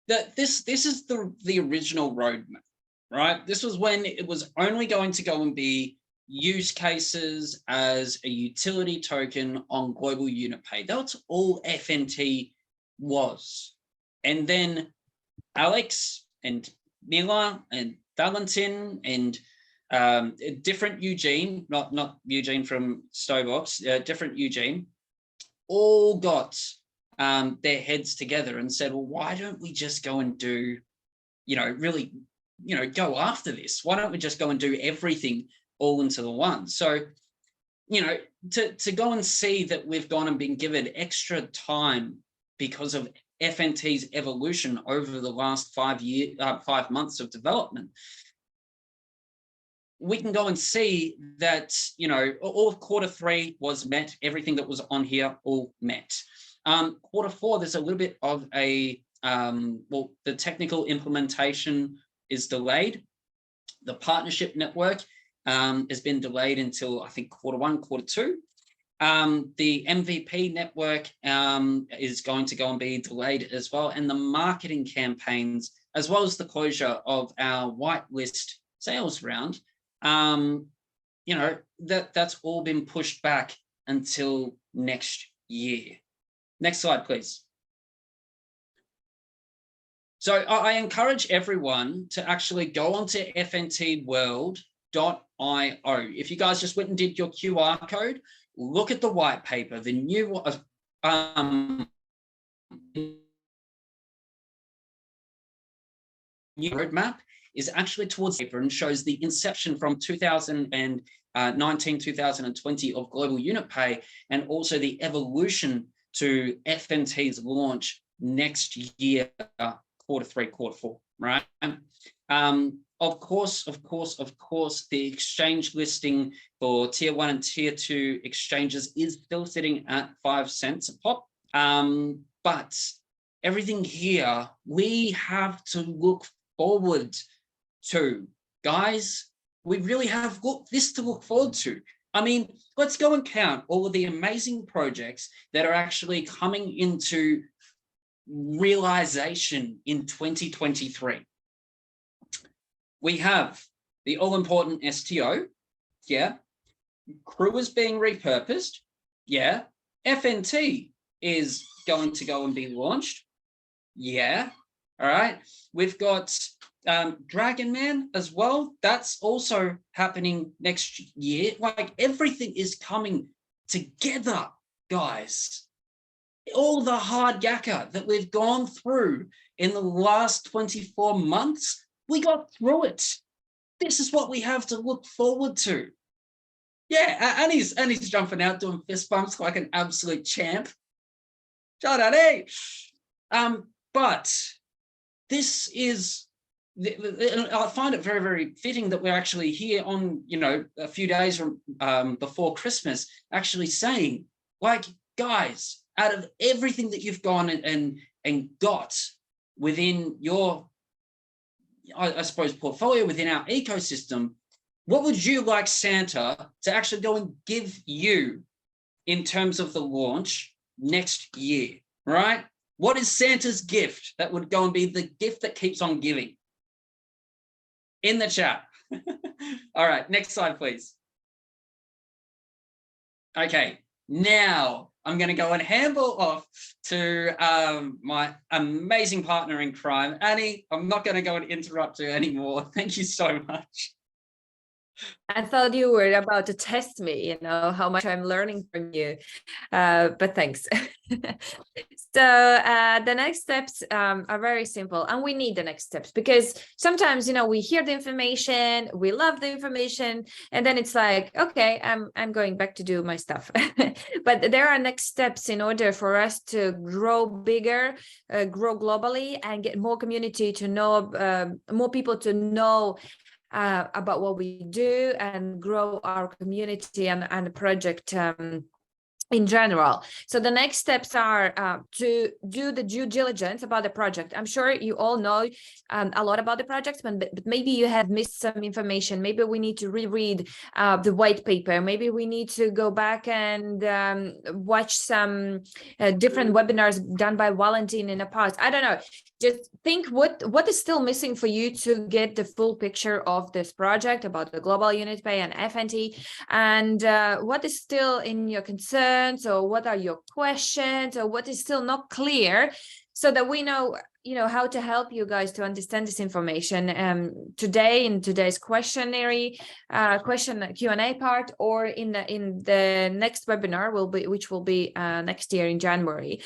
that this is the original roadmap, right? This was when it was only going to go and be use cases as a utility token on global unit pay. That's all FNT was. And then Alex and Mila and Valentin and different Eugene, not Eugene from Stowbox, different Eugene, all got their heads together and said, well, why don't we just go and do, really, go after this? Why don't we just go and do everything all into the one? So, to go and see that we've gone and been given extra time because of FNT's evolution over the last 5 months of development, we can go and see that, all of Q3 was met. Everything that was on here all met. Q4, there's a little bit of a, the technical implementation is delayed. The partnership network has been delayed until, I think, Q1, Q2. The MVP network is going to go and be delayed as well. And the marketing campaigns, as well as the closure of our whitelist sales round, that's all been pushed back until next year. Next slide, please. So I encourage everyone to actually go onto fntworld.io. If you guys just went and did your QR code, look at the white paper, the new roadmap is actually towards paper and shows the inception from 2019, 2020 of global unit pay, and also the evolution to FNT's launch next year, Q3, Q4, right? Of course, the exchange listing for tier 1 and tier 2 exchanges is still sitting at 5 cents a pop. But everything here, we have to look forward to. Guys, we really have this to look forward to. I mean, let's go and count all of the amazing projects that are actually coming into realization in 2023. We have the all-important STO, yeah. Crew is being repurposed, yeah. FNT is going to go and be launched, yeah. All right. We've got Dragon Man as well. That's also happening next year. Like, everything is coming together, guys. All the hard yakka that we've gone through in the last 24 months, we got through it. This is what we have to look forward to. Yeah, and he's jumping out doing fist bumps like an absolute champ. Shout out, hey. But this is, I find it very, very fitting that we're actually here on, a few days from before Christmas, actually saying, like, guys, out of everything that you've gone and got within your, I suppose, portfolio, within our ecosystem, what would you like Santa to actually go and give you in terms of the launch next year, right? What is Santa's gift that would go and be the gift that keeps on giving? In the chat. All right, next slide, please. Okay, now I'm going to go and handball off to my amazing partner in crime, Annie. I'm not going to go and interrupt you anymore. Thank you so much. I thought you were about to test me, how much I'm learning from you, but thanks. So the next steps are very simple, and we need the next steps because sometimes, we hear the information, we love the information, and then it's like, okay, I'm going back to do my stuff. But there are next steps in order for us to grow bigger, grow globally, and get more community to know, more people to know about what we do and grow our community and the project in general. So the next steps are to do the due diligence about the project. I'm sure you all know a lot about the projects, but maybe you have missed some information. Maybe we need to reread the white paper. Maybe we need to go back and watch some different webinars done by Valentin in the past. I don't know. Just think what is still missing for you to get the full picture of this project about the global unit pay and FNT, and what is still in your concerns, or what are your questions, or what is still not clear, so that we know how to help you guys to understand this information today in today's question Q&A part, or in the next webinar which will be next year in January.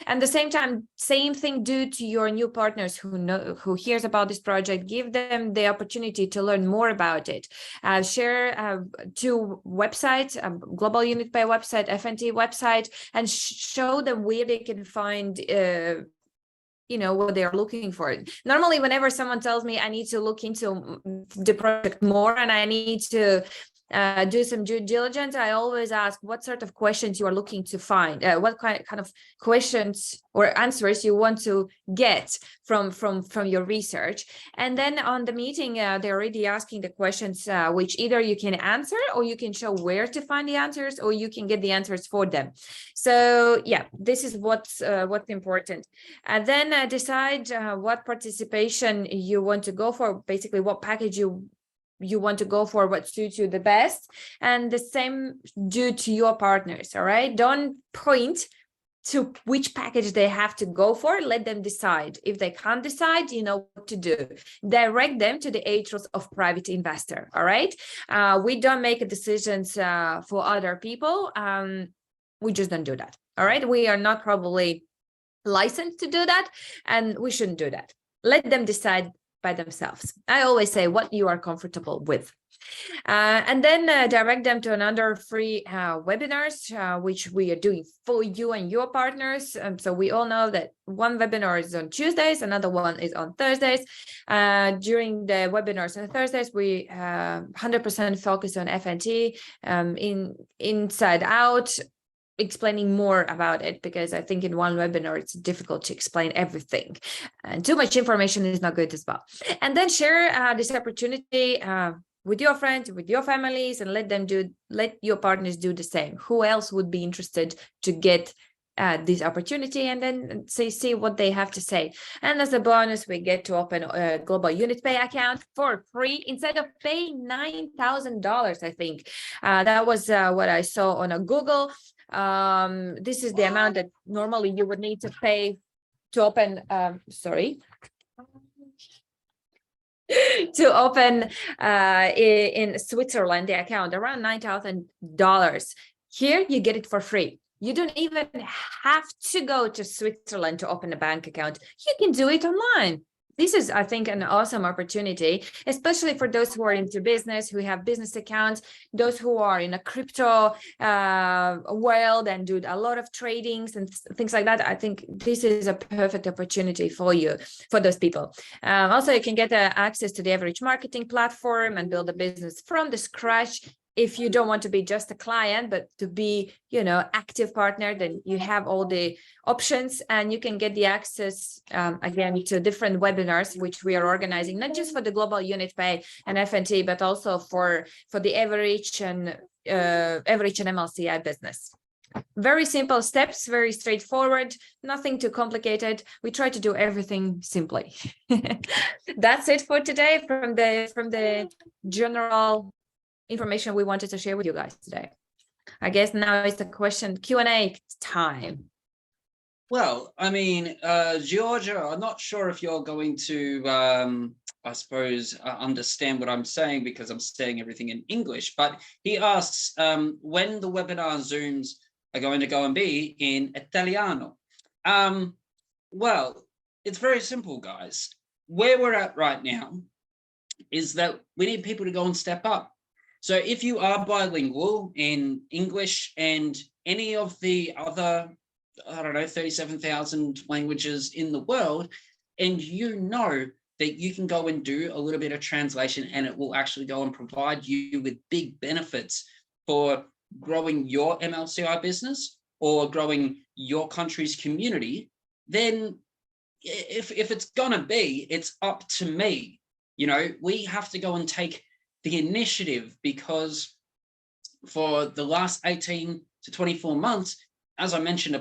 And the same time, same thing do to your new partners who hears about this project. Give them the opportunity to learn more about it. Share 2 websites, global unit pay website, FNT website, and show them where they can find what they're looking for. Normally, whenever someone tells me I need to look into the project more and I need to do some due diligence, I always ask what sort of questions you are looking to find, what kind of questions or answers you want to get from your research. And then on the meeting, they're already asking the questions which either you can answer, or you can show where to find the answers, or you can get the answers for them. So yeah, this is what's important. And then decide what participation you want to go for, basically what package you want to go for, what suits you the best, and the same due to your partners. All right, don't point to which package they have to go for. Let them decide. If they can't decide, you know what to do. Direct them to the ethos of private investor. All right, we don't make decisions for other people. We just don't do that. All right, we are not probably licensed to do that, and we shouldn't do that. Let them decide by themselves. I always say what you are comfortable with. And then direct them to another free webinars, which we are doing for you and your partners. So we all know that one webinar is on Tuesdays, another one is on Thursdays. During the webinars on Thursdays, we 100% focus on FNT, inside out, explaining more about it, because I think in one webinar it's difficult to explain everything, and too much information is not good as well. And then share this opportunity with your friends, with your families, and let your partners do the same. Who else would be interested to get this opportunity? And then see what they have to say. And as a bonus, we get to open a global unit pay account for free instead of paying $9,000. I think that was what I saw on a Google. This is the amount that normally you would need to pay to open to open in Switzerland the account, around $9,000. Here you get it for free. You don't even have to go to Switzerland to open a bank account. You can do it online. This is, I think, an awesome opportunity, especially for those who are into business, who have business accounts, those who are in a crypto world and do a lot of tradings and things like that. I think this is a perfect opportunity for you, for those people. Also, you can get access to the Evorich marketing platform and build a business from the scratch. If you don't want to be just a client, but to be, active partner, then you have all the options, and you can get the access again to different webinars, which we are organizing, not just for the global unit pay and FNT, but also for the Evorich and MLCI business. Very simple steps, very straightforward, nothing too complicated. We try to do everything simply. That's it for today from the general information we wanted to share with you guys today. I guess now it's the question Q&A time. Well, I mean, Georgia, I'm not sure if you're going to, I suppose, understand what I'm saying, because I'm saying everything in English, but he asks when the webinar Zooms are going to go and be in Italiano. Well, it's very simple, guys. Where we're at right now is that we need people to go and step up. So if you are bilingual in English and any of the other, 37,000 languages in the world, and you know that you can go and do a little bit of translation and it will actually go and provide you with big benefits for growing your MLCI business or growing your country's community, then if it's gonna be, it's up to me. We have to go and take the initiative, because for the last 18 to 24 months, as I mentioned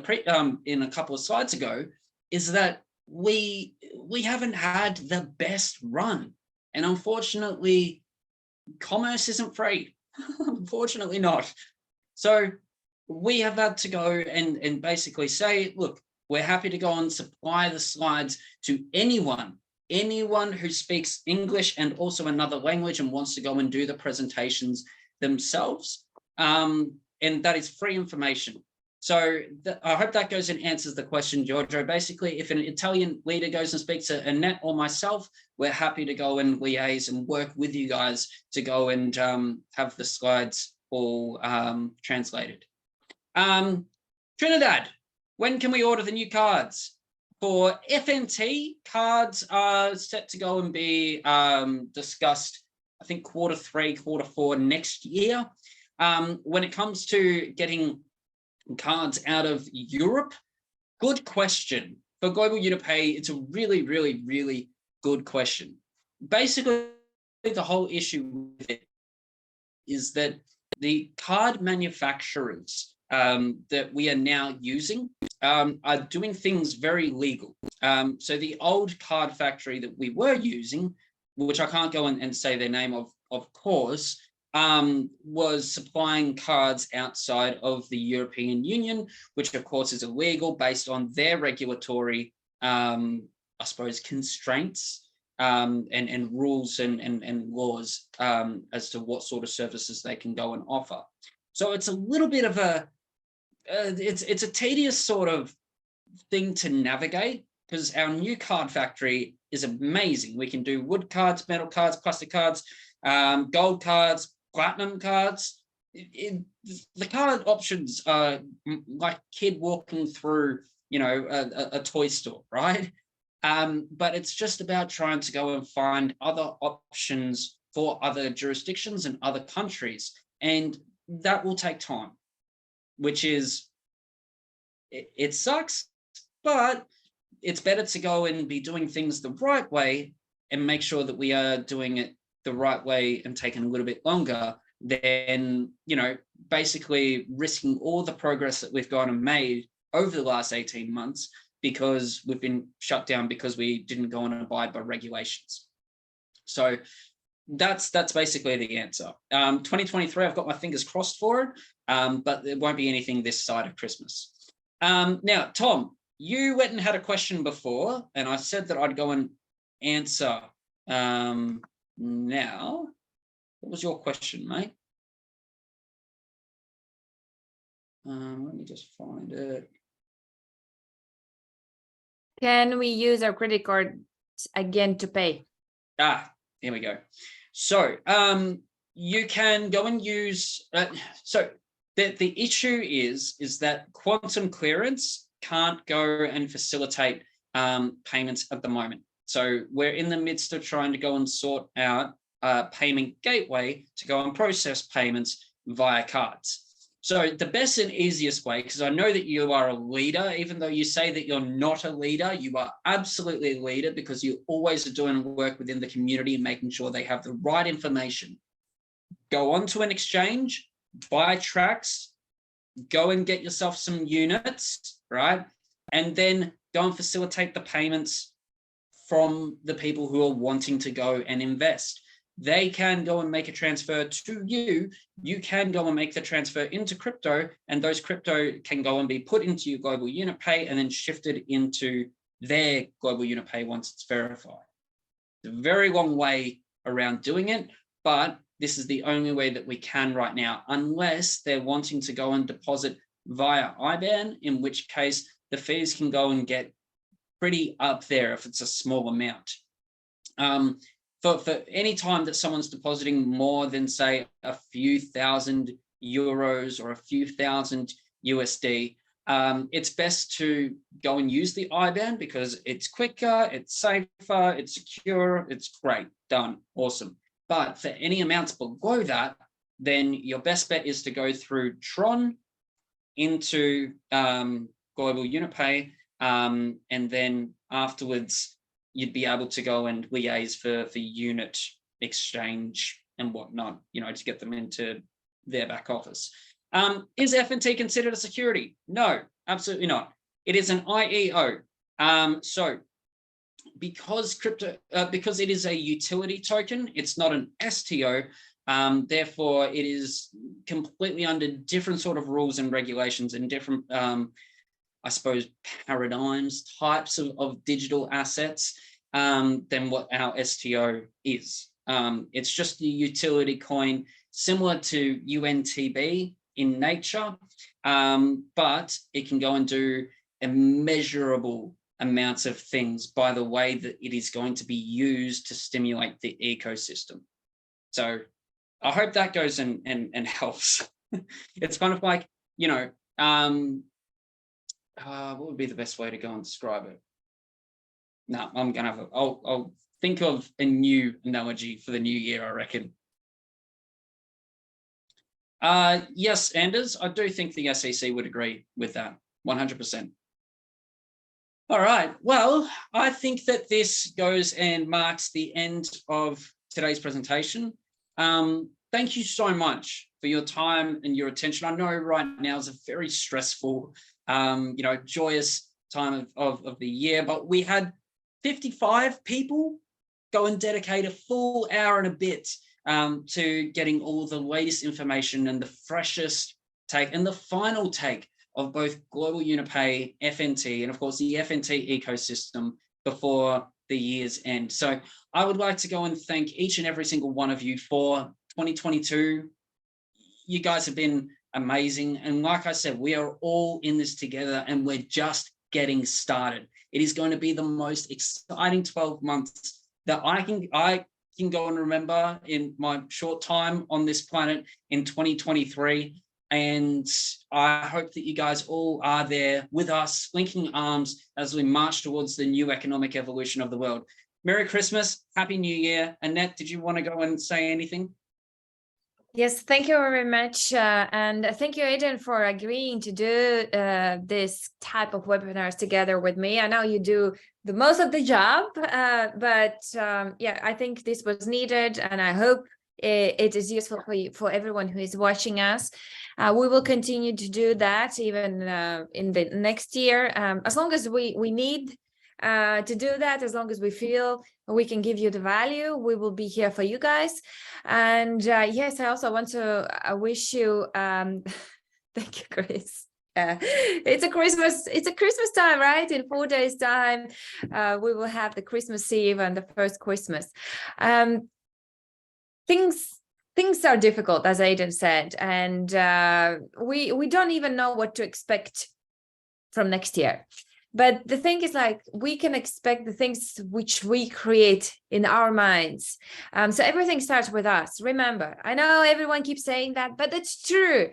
in a couple of slides ago, is that we haven't had the best run. And unfortunately, commerce isn't free. Unfortunately not. So we have had to go and basically say, look, we're happy to go and supply the slides to anyone who speaks English and also another language and wants to go and do the presentations themselves. And that is free information. So I hope that goes and answers the question, Giorgio. Basically, if an Italian leader goes and speaks to Anete or myself, we're happy to go and liaise and work with you guys to go and have the slides all translated. Trinidad, when can we order the new cards? For FNT, cards are set to go and be discussed, I think, Q3, Q4 next year. When it comes to getting cards out of Europe, good question. For Global Unit Pay, it's a really, really, really good question. Basically, the whole issue with it is that the card manufacturers that we are now using are doing things very legal. So the old card factory that we were using, which I can't go and say their name of course, was supplying cards outside of the European Union, which of course is illegal based on their regulatory, I suppose, constraints and rules and laws as to what sort of services they can go and offer. So it's a little bit of a, it's a tedious sort of thing to navigate, because our new card factory is amazing. We can do wood cards, metal cards, plastic cards, gold cards, platinum cards. The card options are like kid walking through, a toy store, right? But it's just about trying to go and find other options for other jurisdictions and other countries. And that will take time, which is, it sucks, but it's better to go and be doing things the right way and make sure that we are doing it the right way and taking a little bit longer than, basically risking all the progress that we've gone and made over the last 18 months because we've been shut down because we didn't go and abide by regulations. So that's basically the answer. 2023, I've got my fingers crossed for it, but there won't be anything this side of Christmas. Now, Tom, you went and had a question before, and I said that I'd go and answer now. What was your question, mate? Let me just find it. Can we use our credit card again to pay? Here we go. So you can go and use, so the issue is that quantum clearance can't go and facilitate payments at the moment. So we're in the midst of trying to go and sort out a payment gateway to go and process payments via cards. So the best and easiest way, because I know that you are a leader, even though you say that you're not a leader, you are absolutely a leader because you always are doing work within the community and making sure they have the right information. Go onto an exchange, buy tracks, go and get yourself some units, right? And then go and facilitate the payments from the people who are wanting to go and invest. They can go and make a transfer to you. You can go and make the transfer into crypto, and those crypto can go and be put into your global unit pay and then shifted into their global unit pay once it's verified. It's a very long way around doing it, but this is the only way that we can right now, unless they're wanting to go and deposit via IBAN, in which case the fees can go and get pretty up there if it's a small amount. For any time that someone's depositing more than, say, a few thousand euros or a few thousand USD, it's best to go and use the IBAN because it's quicker, it's safer, it's secure, it's great, done, awesome. But for any amounts below that, then your best bet is to go through Tron into global unit pay, and then afterwards you'd be able to go and liaise for unit exchange and whatnot, you know, to get them into their back office. Is FNT considered a security? No, absolutely not. It is an IEO. So because because it is a utility token, it's not an STO. Therefore, it is completely under different sort of rules and regulations and different, I suppose, paradigms, types of digital assets than what our STO is. It's just a utility coin similar to UNTB in nature, but it can go and do immeasurable amounts of things by the way that it is going to be used to stimulate the ecosystem. So I hope that goes and helps. It's kind of like, you know, what would be the best way to go and describe it? No, I'm gonna have I'll think of a new analogy for the new year, I reckon. Yes, Anders, I do think the SEC would agree with that 100%. All right, well, I think that this goes and marks the end of today's presentation. Thank you so much for your time and your attention. I know right now is a very stressful, you know, joyous time of the year, but we had 55 people go and dedicate a full hour and a bit to getting all the latest information and the freshest take and the final take of both Global Unipay, FNT, and of course the FNT ecosystem before the year's end. So I would like to go and thank each and every single one of you for 2022. You guys have been amazing. And like I said, we are all in this together and we're just getting started. It is going to be the most exciting 12 months that I can go and remember in my short time on this planet in 2023. And I hope that you guys all are there with us, linking arms as we march towards the new economic evolution of the world. Merry Christmas, Happy New Year. Anete, did you want to go and say anything? Yes, thank you very much. And thank you, Aidan, for agreeing to do this type of webinars together with me. I know you do the most of the job, but yeah, I think this was needed and I hope it is useful for you, for everyone who is watching us. We will continue to do that even in the next year, as long as we need to do that, as long as we feel we can give you the value, we will be here for you guys. And yes, I also want to wish you thank you, Chris. It's a Christmas time, right? In 4 days time we will have the Christmas Eve and the first Christmas. Things are difficult, as Aidan said, and we don't even know what to expect from next year. But the thing is, like, we can expect the things which we create in our minds. So everything starts with us. Remember, I know everyone keeps saying that, but it's true.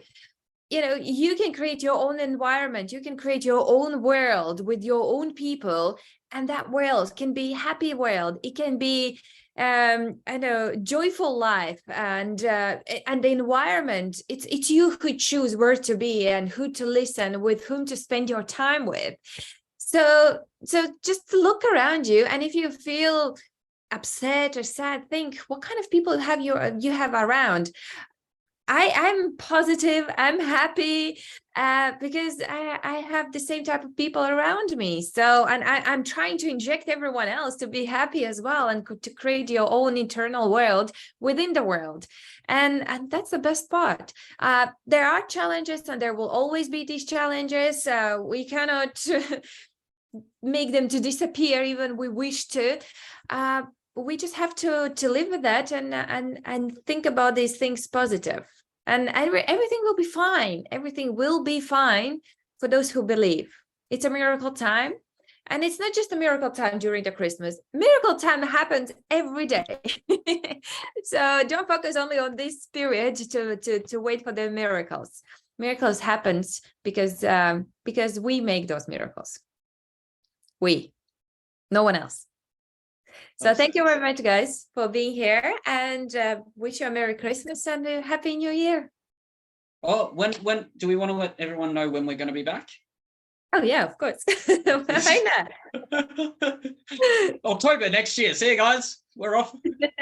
You know, you can create your own environment. You can create your own world with your own people. And that world can be happy world. It can be, I know, joyful life, and the environment. It's you who choose where to be and who to listen, with whom to spend your time with. So just look around you, and if you feel upset or sad, think, what kind of people have you have around? I'm positive, I'm happy, because I have the same type of people around me. So, and I'm trying to inject everyone else to be happy as well, and to create your own internal world within the world. And that's the best part. There are challenges, and there will always be these challenges. We cannot make them to disappear, even we wish to. We just have to live with that, and think about these things positive, and everything will be fine. Everything will be fine for those who believe. It's a miracle time, and it's not just a miracle time during the Christmas. Miracle time happens every day. So don't focus only on this period to wait for the miracles. Miracles happens because we make those miracles. No one else. So thank you very much, guys, for being here, and wish you a Merry Christmas and a Happy New Year. Oh, when do we want to let everyone know when we're going to be back? Oh yeah, of course. Why not? October next year. See you guys. We're off.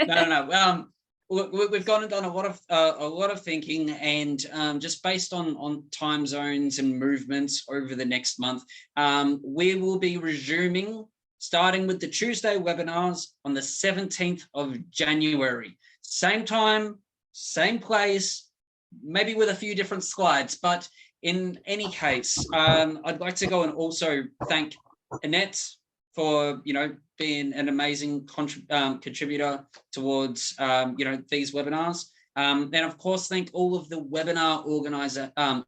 No. We've gone and done a lot of thinking, and just based on time zones and movements over the next month, we will be resuming, starting with the Tuesday webinars on the 17th of January. Same time, same place, maybe with a few different slides. But in any case, I'd like to go and also thank Anete for, being an amazing contributor towards, these webinars. And of course, thank all of the webinar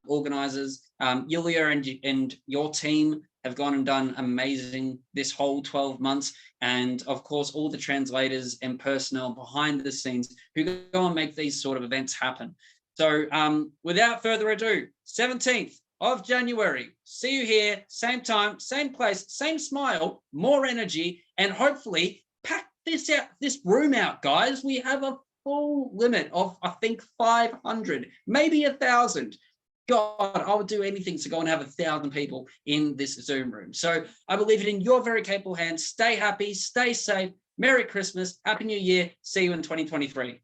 organizers. Yulia and your team have gone and done amazing this whole 12 months. And of course, all the translators and personnel behind the scenes who go and make these sort of events happen. So without further ado, 17th of January, see you here, same time, same place, same smile, more energy, and hopefully pack this room out, guys. We have a full limit of, I think, 500, maybe 1,000. God, I would do anything to go and have 1,000 people in this Zoom room. So I will leave it in your very capable hands. Stay happy, stay safe. Merry Christmas, Happy New Year. See you in 2023.